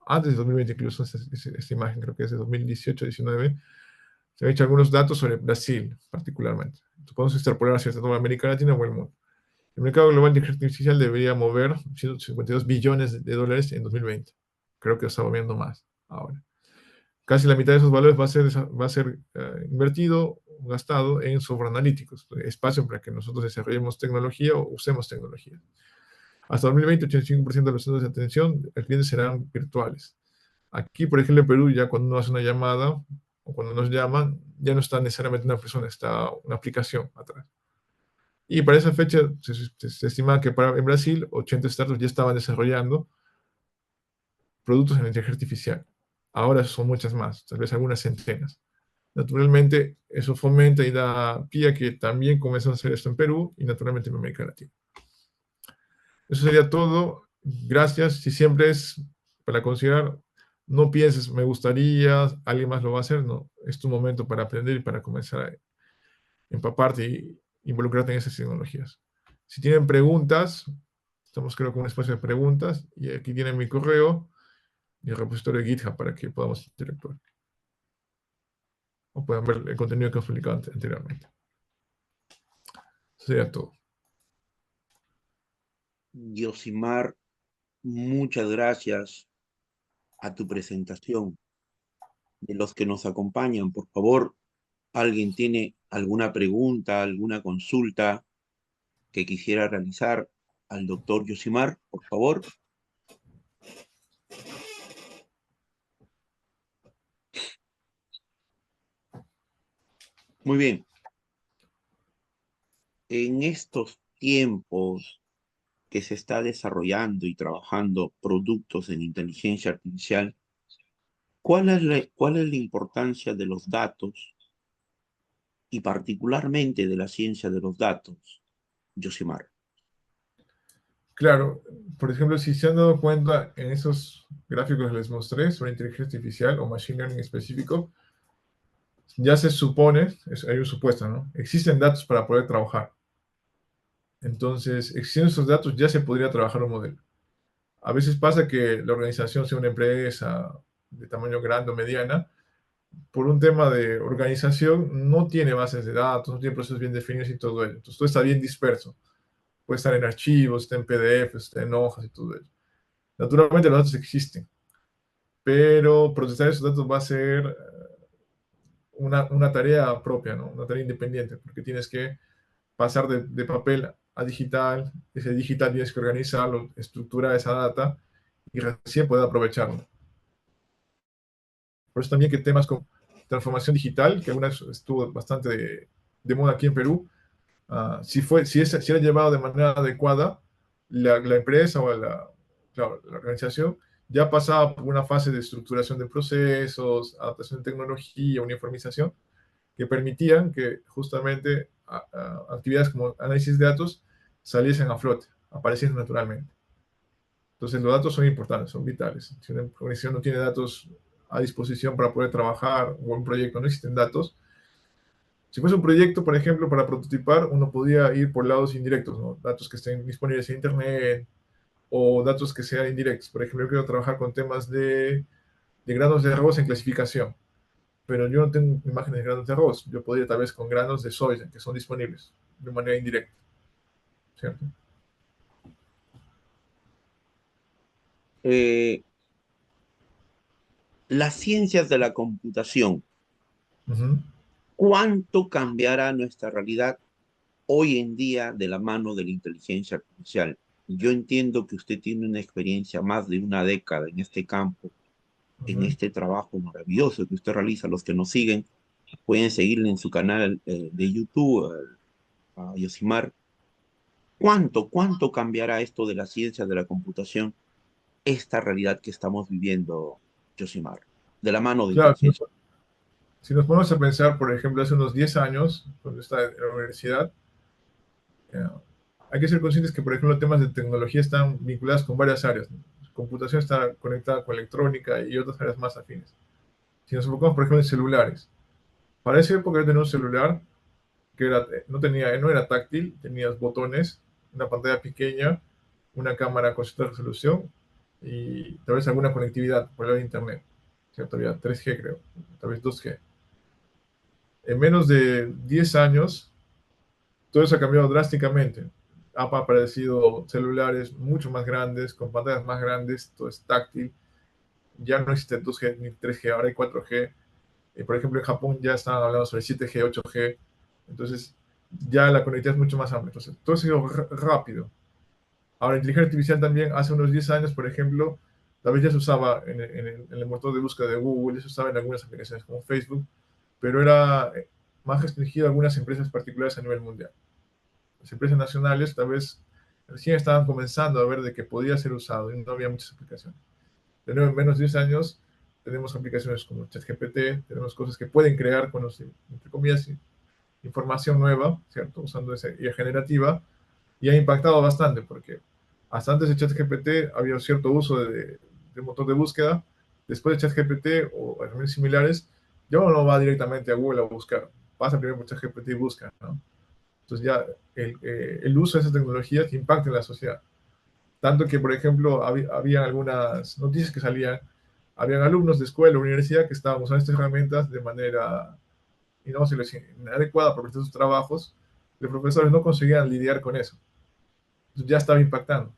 antes de 2020 incluso, esta imagen creo que es de 2018-19, se han hecho algunos datos sobre Brasil particularmente. Entonces, podemos extrapolar hacia toda América Latina o el mundo. El mercado global de inteligencia artificial debería mover 152 billones de dólares en 2020. Creo que está moviendo más ahora. Casi la mitad de esos valores va a ser invertido, gastado en software analíticos, espacio para que nosotros desarrollemos tecnología o usemos tecnología. Hasta 2020, 85% de los centros de atención al cliente serán virtuales. Aquí, por ejemplo, en Perú, ya cuando uno hace una llamada o cuando nos llaman, ya no está necesariamente una persona, está una aplicación atrás. Y para esa fecha se estima que en Brasil 80 startups ya estaban desarrollando productos en inteligencia artificial. Ahora son muchas más, tal vez algunas centenas. Naturalmente, eso fomenta y da pie a que también comenzamos a hacer esto en Perú y naturalmente en América Latina. Eso sería todo. Gracias. Si siempre es para considerar, no pienses, me gustaría, alguien más lo va a hacer. No, es tu momento para aprender y para comenzar a empaparte y involucrarte en esas tecnologías. Si tienen preguntas, estamos creo con un espacio de preguntas y aquí tienen mi correo y el repositorio de GitHub para que podamos interactuar. O puedan ver el contenido que he publicado anteriormente. Eso sería todo. Yosimar, muchas gracias a tu presentación. De los que nos acompañan, por favor, ¿alguien tiene alguna pregunta, alguna consulta que quisiera realizar al doctor Yosimar, por favor? Muy bien. En estos tiempos que se está desarrollando y trabajando productos en inteligencia artificial, ¿cuál es la importancia de los datos y particularmente de la ciencia de los datos, Yosimar? Claro, por ejemplo, si se han dado cuenta en esos gráficos que les mostré sobre inteligencia artificial o machine learning específico, ya se supone, hay un supuesto, ¿no? Existen datos para poder trabajar. Entonces, existiendo esos datos, ya se podría trabajar un modelo. A veces pasa que la organización sea una empresa de tamaño grande o mediana, por un tema de organización, no tiene bases de datos, no tiene procesos bien definidos y todo ello. Entonces, todo está bien disperso. Puede estar en archivos, está en PDF, está en hojas y todo ello. Naturalmente, los datos existen, pero procesar esos datos va a ser una tarea propia, ¿no? Una tarea independiente, porque tienes que pasar de papel a digital, ese digital tienes que organizarlo, estructurar esa data y recién poder aprovecharlo. Por eso también que temas como transformación digital, que alguna vez estuvo bastante de moda aquí en Perú, si era llevado de manera adecuada, la empresa o claro, la organización ya pasaba por una fase de estructuración de procesos, adaptación de tecnología, uniformización, que permitían que justamente actividades como análisis de datos saliesen a flote, apareciesen naturalmente. Entonces los datos son importantes, son vitales. Si una organización no tiene datos a disposición para poder trabajar o un proyecto no existen datos, si fuese un proyecto, por ejemplo, para prototipar, uno podría ir por lados indirectos, ¿no? Datos que estén disponibles en Internet o datos que sean indirectos. Por ejemplo, yo quiero trabajar con temas de granos de arroz en clasificación, pero yo no tengo imágenes de granos de arroz. Yo podría tal vez con granos de soya, que son disponibles de manera indirecta, ¿cierto? Eh, las ciencias de la computación, Ujú. ¿cuánto cambiará nuestra realidad hoy en día de la mano de la inteligencia artificial? Yo entiendo que usted tiene una experiencia más de una década en este campo, en Ujú. este trabajo maravilloso que usted realiza. Los que nos siguen pueden seguirle en su canal de YouTube, a Yosimar. ¿Cuánto cambiará esto de la ciencia de la computación, esta realidad que estamos viviendo, Yosimar, de la mano de Claro, inteligencia? si nos ponemos a pensar, por ejemplo, hace unos 10 años, cuando estaba en la universidad, eh, hay que ser conscientes que, por ejemplo, temas de tecnología están vinculados con varias áreas, ¿no? Computación está conectada con electrónica y otras áreas más afines. Si nos enfocamos, por ejemplo, en celulares, para esa época yo tenía un celular que no era táctil, tenías botones, una pantalla pequeña una cámara con cierta resolución y tal vez alguna conectividad por el lado de internet, ¿cierto? Había 3G creo, tal vez 2G. En menos de 10 años, todo eso ha cambiado drásticamente. Han aparecido celulares mucho más grandes, con pantallas más grandes, todo es táctil. Ya no existe 2G ni 3G, ahora hay 4G. Por ejemplo, en Japón ya están hablando sobre 7G, 8G. Entonces, ya la conectividad es mucho más amplia. Entonces, todo ha sido rápido. Ahora, inteligencia artificial también, hace unos 10 años, por ejemplo, tal vez ya se usaba en el motor de búsqueda de Google, ya se usaba en algunas aplicaciones como Facebook, pero era más restringido a algunas empresas particulares a nivel mundial. Las empresas nacionales tal vez recién estaban comenzando a ver de que podía ser usado y no había muchas aplicaciones. De nuevo, en menos de 10 años tenemos aplicaciones como ChatGPT, tenemos cosas que pueden crear, entre comillas, información nueva, ¿cierto? Usando esa IA generativa, y ha impactado bastante porque hasta antes de ChatGPT había un cierto uso de motor de búsqueda. Después de ChatGPT o herramientas similares, ya uno no va directamente a Google a buscar. Pasa primero por ChatGPT y busca, ¿no? Entonces ya el uso de esas tecnologías impacta en la sociedad. Tanto que, por ejemplo, había algunas noticias que salían, habían alumnos de escuela o universidad que estaban usando estas herramientas de manera, y no se les inadecuada para prestar sus trabajos. Los profesores no conseguían lidiar con eso. Entonces ya estaba impactando.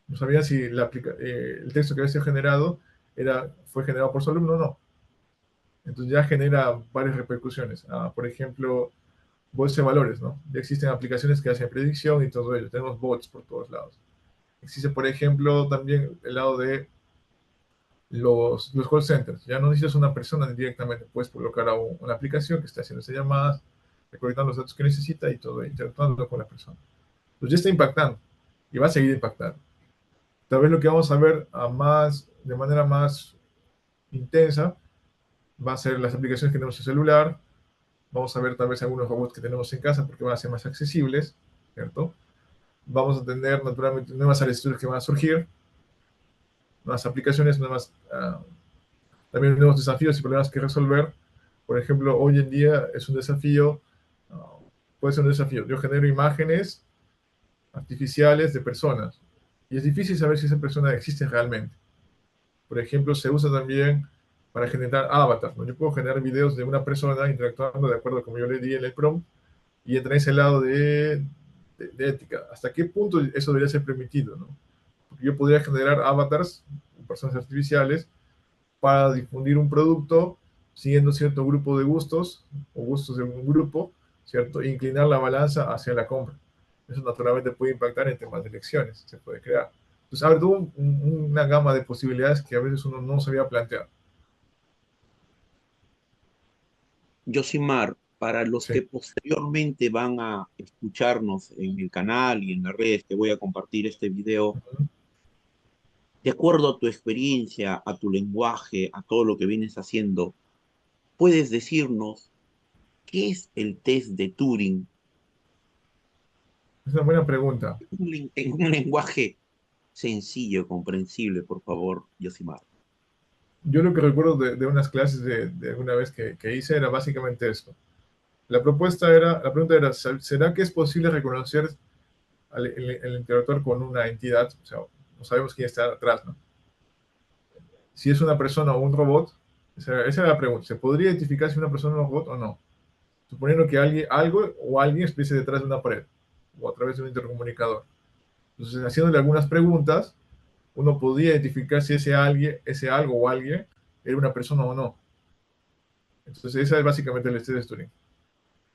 No sabían si el texto que había sido generado fue generado por su alumno o no. Entonces ya genera varias repercusiones. Por ejemplo, bolsa de valores, ¿no? Ya existen aplicaciones que hacen predicción y todo ello. Tenemos bots por todos lados. Existe, por ejemplo, también el lado de los call centers. Ya no necesitas una persona directamente, puedes colocar a una aplicación que esté haciendo esas llamadas, recolectando los datos que necesita y todo, interactuando con la persona. Pues ya está impactando y va a seguir impactando. Tal vez lo que vamos a ver de manera más intensa va a ser las aplicaciones que tenemos en celular. Vamos a ver tal vez algunos robots que tenemos en casa porque van a ser más accesibles, ¿cierto? Vamos a tener naturalmente nuevas áreas de estudio que van a surgir, nuevas aplicaciones, también nuevos desafíos y problemas que resolver. Por ejemplo, hoy en día es un desafío, puede ser un desafío. Yo genero imágenes artificiales de personas y es difícil saber si esa persona existe realmente. Por ejemplo, se usa también para generar avatars, ¿no? Yo puedo generar videos de una persona interactuando de acuerdo a como yo le di en el prompt y entra en ese lado de ética. ¿Hasta qué punto eso debería ser permitido, ¿no? Porque yo podría generar avatars, personas artificiales, para difundir un producto siguiendo cierto grupo de gustos o gustos de un grupo, ¿cierto? E inclinar la balanza hacia la compra. Eso naturalmente puede impactar en temas de elecciones, se puede crear. Entonces, abre una gama de posibilidades que a veces uno no se había planteado. Yosimar, para los Sí. que posteriormente van a escucharnos en el canal y en las redes que voy a compartir este video, de acuerdo a tu experiencia, a tu lenguaje, a todo lo que vienes haciendo, ¿puedes decirnos qué es el test de Turing Es una buena pregunta. en un lenguaje sencillo, comprensible, por favor, Yosimar? Yo lo que recuerdo de unas clases de alguna vez que hice era básicamente esto. La pregunta era, ¿será que es posible reconocer el interactuar con una entidad? O sea, no sabemos quién está atrás, ¿no? Si es una persona o un robot, esa era la pregunta. ¿Se podría identificar si una persona es un robot o no? Suponiendo que algo o alguien estuviese detrás de una pared o a través de un intercomunicador. Entonces, haciéndole algunas preguntas, uno podía identificar si ese algo o alguien era una persona o no. Entonces, esa es básicamente el estudio de Turing.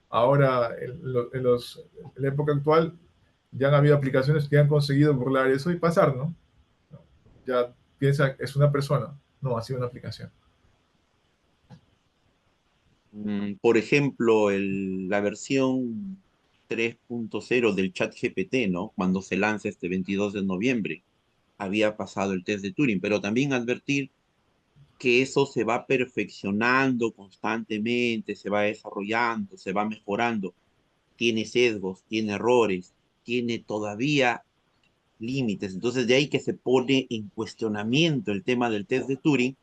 Ahora, en la época actual, ya han habido aplicaciones que han conseguido burlar eso y pasar, ¿no? Ya piensa, es una persona, no, ha sido una aplicación. Por ejemplo, la versión 3.0 del chat GPT, ¿no? Cuando se lanza este 22 de noviembre, había pasado el test de Turing, pero también advertir que eso se va perfeccionando constantemente, se va desarrollando, se va mejorando, tiene sesgos, tiene errores, tiene todavía límites. Entonces, de ahí que se pone en cuestionamiento el tema del test de Turing.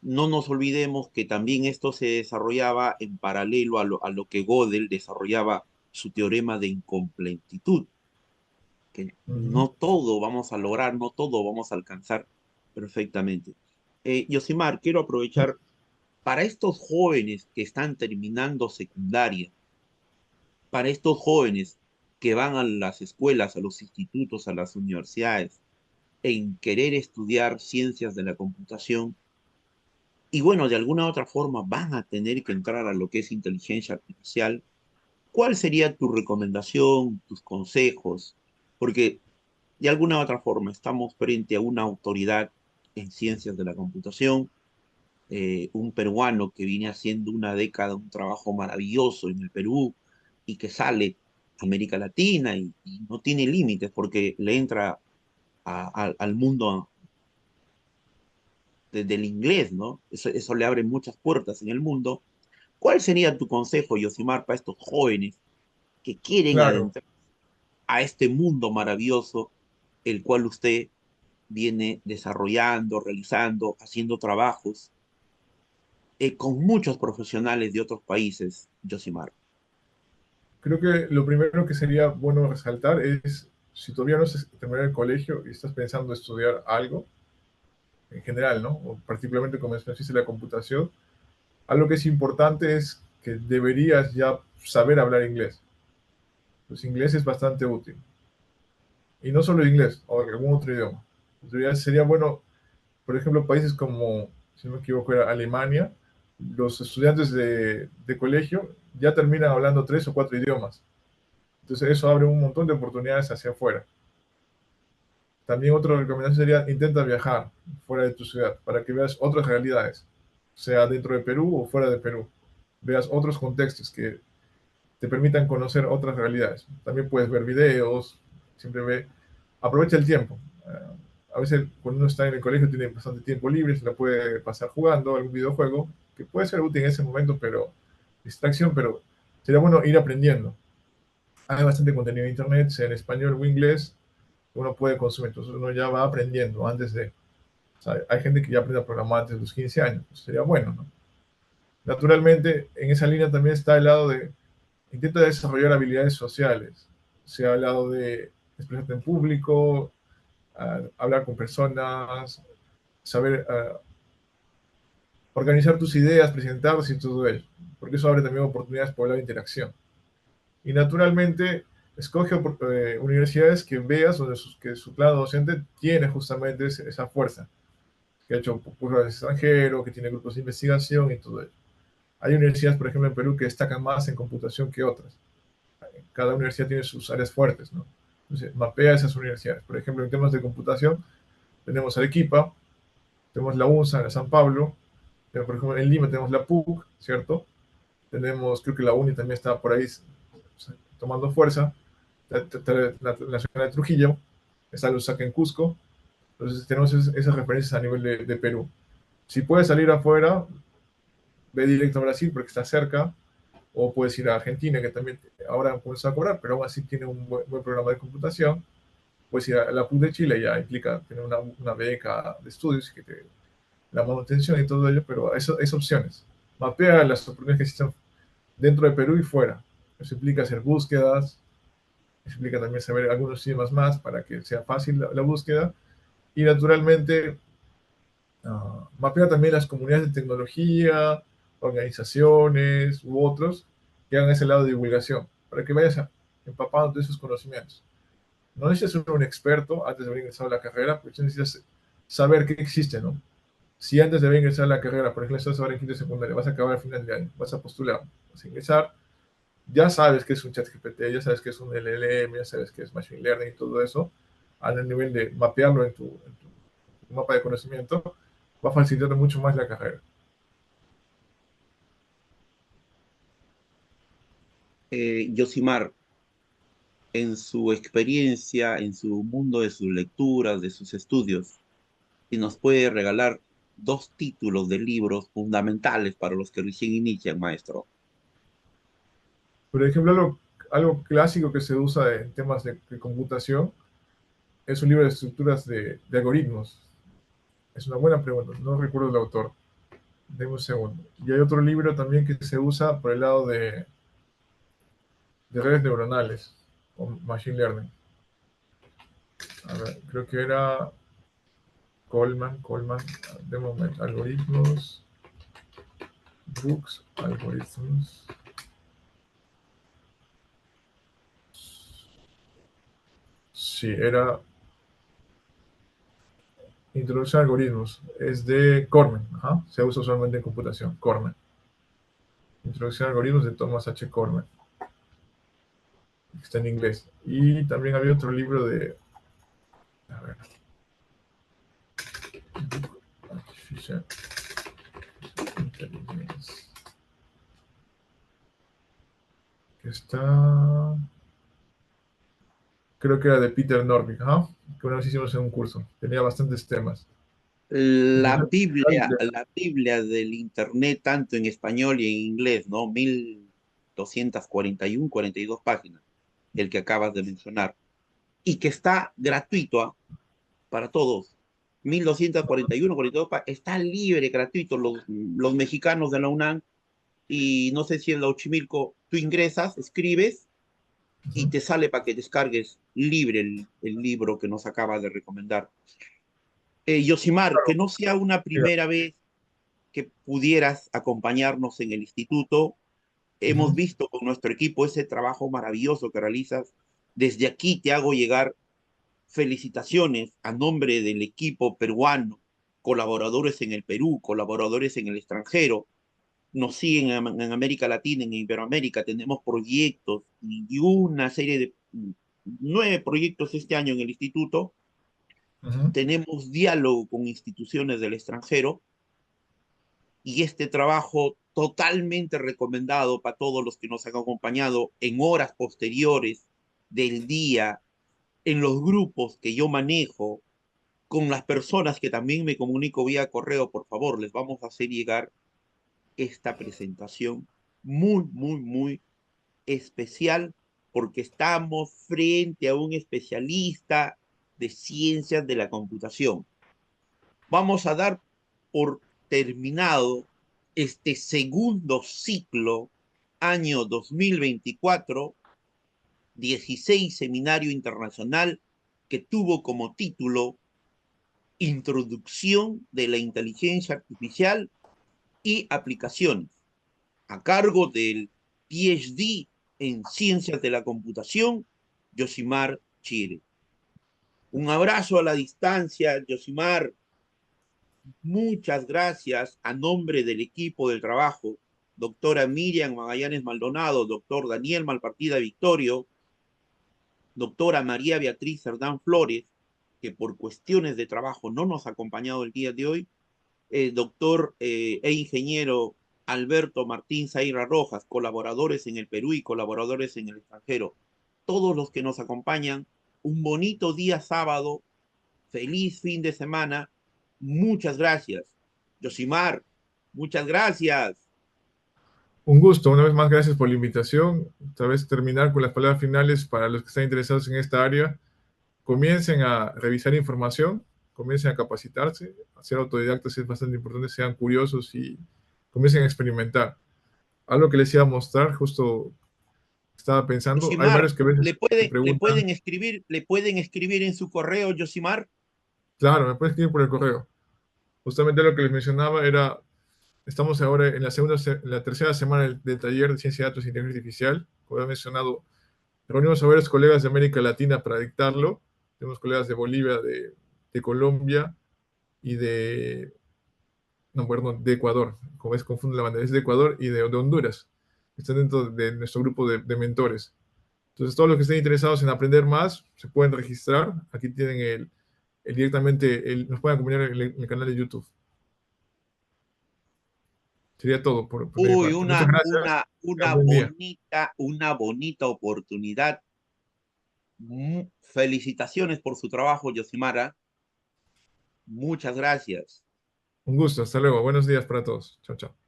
No nos olvidemos que también esto se desarrollaba en paralelo a lo que Gödel desarrollaba su teorema de incompletitud, que Ujú. no todo vamos a lograr, no todo vamos a alcanzar perfectamente. Yosimar, quiero aprovechar para estos jóvenes que están terminando secundaria, para estos jóvenes que van a las escuelas, a los institutos, a las universidades, en querer estudiar ciencias de la computación, y bueno, de alguna u otra forma van a tener que entrar a lo que es inteligencia artificial. ¿Cuál sería tu recomendación, tus consejos? Porque de alguna u otra forma estamos frente a una autoridad en ciencias de la computación, un peruano que viene haciendo una década un trabajo maravilloso en el Perú y que sale a América Latina y no tiene límites porque le entra al mundo del inglés, ¿no? Eso le abre muchas puertas en el mundo. ¿Cuál sería tu consejo, Yosimar, para estos jóvenes que quieren Claro, adentrar a este mundo maravilloso, el cual usted viene desarrollando, realizando, haciendo trabajos con muchos profesionales de otros países, Yosimar? creo que lo primero que sería bueno resaltar es, si todavía no has terminado el colegio y estás pensando estudiar algo, en general, ¿no? O particularmente como mencionaste la computación, algo que es importante es que deberías ya saber hablar inglés. Pues inglés es bastante útil. Y no solo inglés, o algún otro idioma. Sería bueno, por ejemplo, países como, si no me equivoco, era Alemania, los estudiantes de colegio ya terminan hablando 3 o 4 idiomas. Entonces eso abre un montón de oportunidades hacia afuera. También otra recomendación sería intenta viajar fuera de tu ciudad para que veas otras realidades, sea dentro de Perú o fuera de Perú. Veas otros contextos que te permitan conocer otras realidades. También puedes ver videos, siempre aprovecha el tiempo. A veces cuando uno está en el colegio tiene bastante tiempo libre, se la puede pasar jugando algún videojuego, que puede ser útil en ese momento, pero distracción, pero sería bueno ir aprendiendo. Hay bastante contenido en internet, sea en español o inglés, uno puede consumir, entonces uno ya va aprendiendo antes de, o sea, hay gente que ya aprende a programar antes de los 15 años, pues sería bueno, ¿no? Naturalmente, en esa línea también está el lado de intenta desarrollar habilidades sociales. Se ha hablado de expresarte en público, hablar con personas, saber organizar tus ideas, presentarlas y todo ello, porque eso abre también oportunidades por la interacción. Y naturalmente, escoge universidades que veas donde que su plano docente tiene justamente esa fuerza, que ha hecho cursos extranjero, que tiene grupos de investigación y todo ello. Hay universidades, por ejemplo, en Perú que destacan más en computación que otras. Cada universidad tiene sus áreas fuertes, ¿no? Entonces, mapea esas universidades. Por ejemplo, en temas de computación, tenemos Arequipa, tenemos la UNSA, la San Pablo, pero, por ejemplo, en Lima tenemos la PUC, ¿cierto? Tenemos, creo que la UNI también está por ahí tomando fuerza, la Nacional de Trujillo, está la USAC en Cusco, entonces tenemos esas referencias a nivel de Perú. Si puedes salir afuera, ve directo a Brasil porque está cerca, o puedes ir a Argentina, que también ahora comenzó a cobrar, pero aún así tiene un buen programa de computación. Puedes ir a la PUC de Chile, ya implica tener una beca de estudios, que te, la manutención y todo ello, pero eso es opciones. Mapea las oportunidades que existen dentro de Perú y fuera. Eso implica hacer búsquedas, eso implica también saber algunos idiomas más para que sea fácil la búsqueda. Y naturalmente, mapea también las comunidades de tecnología, organizaciones u otros que hagan ese lado de divulgación, para que vayas empapando de esos conocimientos. No necesitas ser un experto antes de haber ingresado a la carrera, pero necesitas saber qué existe, ¿no? Si antes de haber ingresado a la carrera, por ejemplo, estás ahora en quinto de secundaria, vas a acabar al final de año, vas a postular, vas a ingresar, ya sabes qué es un chat GPT, ya sabes qué es un LLM, ya sabes qué es Machine Learning y todo eso, a nivel de mapearlo en tu mapa de conocimiento, va a facilitar mucho más la carrera. Yosimar, en su experiencia, en su mundo de sus lecturas, de sus estudios, si nos puede regalar dos títulos de libros fundamentales para los que recién inician, maestro. Por ejemplo, algo clásico que se usa en temas de computación es un libro de estructuras de algoritmos. Es una buena pregunta, no recuerdo el autor. Deme un segundo. Y hay otro libro también que se usa por el lado de redes neuronales o machine learning. A ver, creo que era Coleman, de momento, algoritmos, books, algoritmos. Sí, era Introducción a algoritmos. Es de Cormen. Ajá. Se usa usualmente en computación. Cormen. Introducción a algoritmos de Thomas H. Cormen. Está en inglés. Y también había otro libro de... A ver. Artificial Intelligence. Que está... Creo que era de Peter Norvig, ¿ah? Que una vez hicimos en un curso. Tenía bastantes temas. La Biblia del Internet, tanto en español y en inglés, ¿no? 1241, 42 páginas, el que acabas de mencionar, y que está gratuito, ¿ah? Para todos. 1241, 42 páginas, está libre, gratuito. Los mexicanos de la UNAM, y no sé si en la Ochimilco, tú ingresas, escribes, y te sale para que descargues libre el libro que nos acaba de recomendar. Yosimar, que no sea una primera vez que pudieras acompañarnos en el instituto. Hemos visto con nuestro equipo ese trabajo maravilloso que realizas. Desde aquí te hago llegar felicitaciones a nombre del equipo peruano, colaboradores en el Perú, colaboradores en el extranjero. Nos siguen en América Latina, en Iberoamérica. Tenemos proyectos y una serie de 9 proyectos este año en el instituto. Tenemos diálogo con instituciones del extranjero y este trabajo totalmente recomendado para todos los que nos han acompañado en horas posteriores del día, en los grupos que yo manejo, con las personas que también me comunico vía correo. Por favor, les vamos a hacer llegar esta presentación muy, muy, muy especial, porque estamos frente a un especialista de ciencias de la computación. Vamos a dar por terminado este segundo ciclo, año 2024, 16 Seminario Internacional, que tuvo como título Introducción de la Inteligencia Artificial y Aplicaciones, a cargo del PhD en Ciencias de la Computación, Yosimar Chire. Un abrazo a la distancia, Yosimar. Muchas gracias a nombre del equipo del trabajo, doctora Miriam Magallanes Maldonado, doctor Daniel Malpartida Victorio, doctora María Beatriz Cerdán Flores, que por cuestiones de trabajo no nos ha acompañado el día de hoy, doctor e ingeniero Alberto Martín Zaira Rojas, colaboradores en el Perú y colaboradores en el extranjero. Todos los que nos acompañan, un bonito día sábado, feliz fin de semana. Muchas gracias. Yosimar, muchas gracias. Un gusto, una vez más, gracias por la invitación. Tal vez terminar con las palabras finales para los que están interesados en esta área. Comiencen a revisar información, comiencen a capacitarse, a ser autodidactas es bastante importante, sean curiosos y comiencen a experimentar. Algo que les iba a mostrar, justo estaba pensando, hay Yosimar, varios que a veces se preguntan, le pueden escribir en su correo, Yosimar. claro, me pueden escribir por el correo. Justamente lo que les mencionaba era, estamos ahora en en la tercera semana del taller de Ciencia de Datos e Inteligencia Artificial. Como he mencionado, reunimos a varios colegas de América Latina para dictarlo. Tenemos colegas de Bolivia, de Colombia y de, no, perdón, de Ecuador. Como ves, confundo la bandera, es de Ecuador y de Honduras. Están dentro de nuestro grupo de mentores. Entonces, todos los que estén interesados en aprender más, se pueden registrar. Aquí tienen directamente, nos pueden acompañar en el canal de YouTube. Sería todo por mi Uy, parte. Muchas gracias. Buen día. una bonita oportunidad. Felicitaciones por su trabajo, Yosimara. Muchas gracias. Un gusto. Hasta luego. Buenos días para todos. Chao, chao.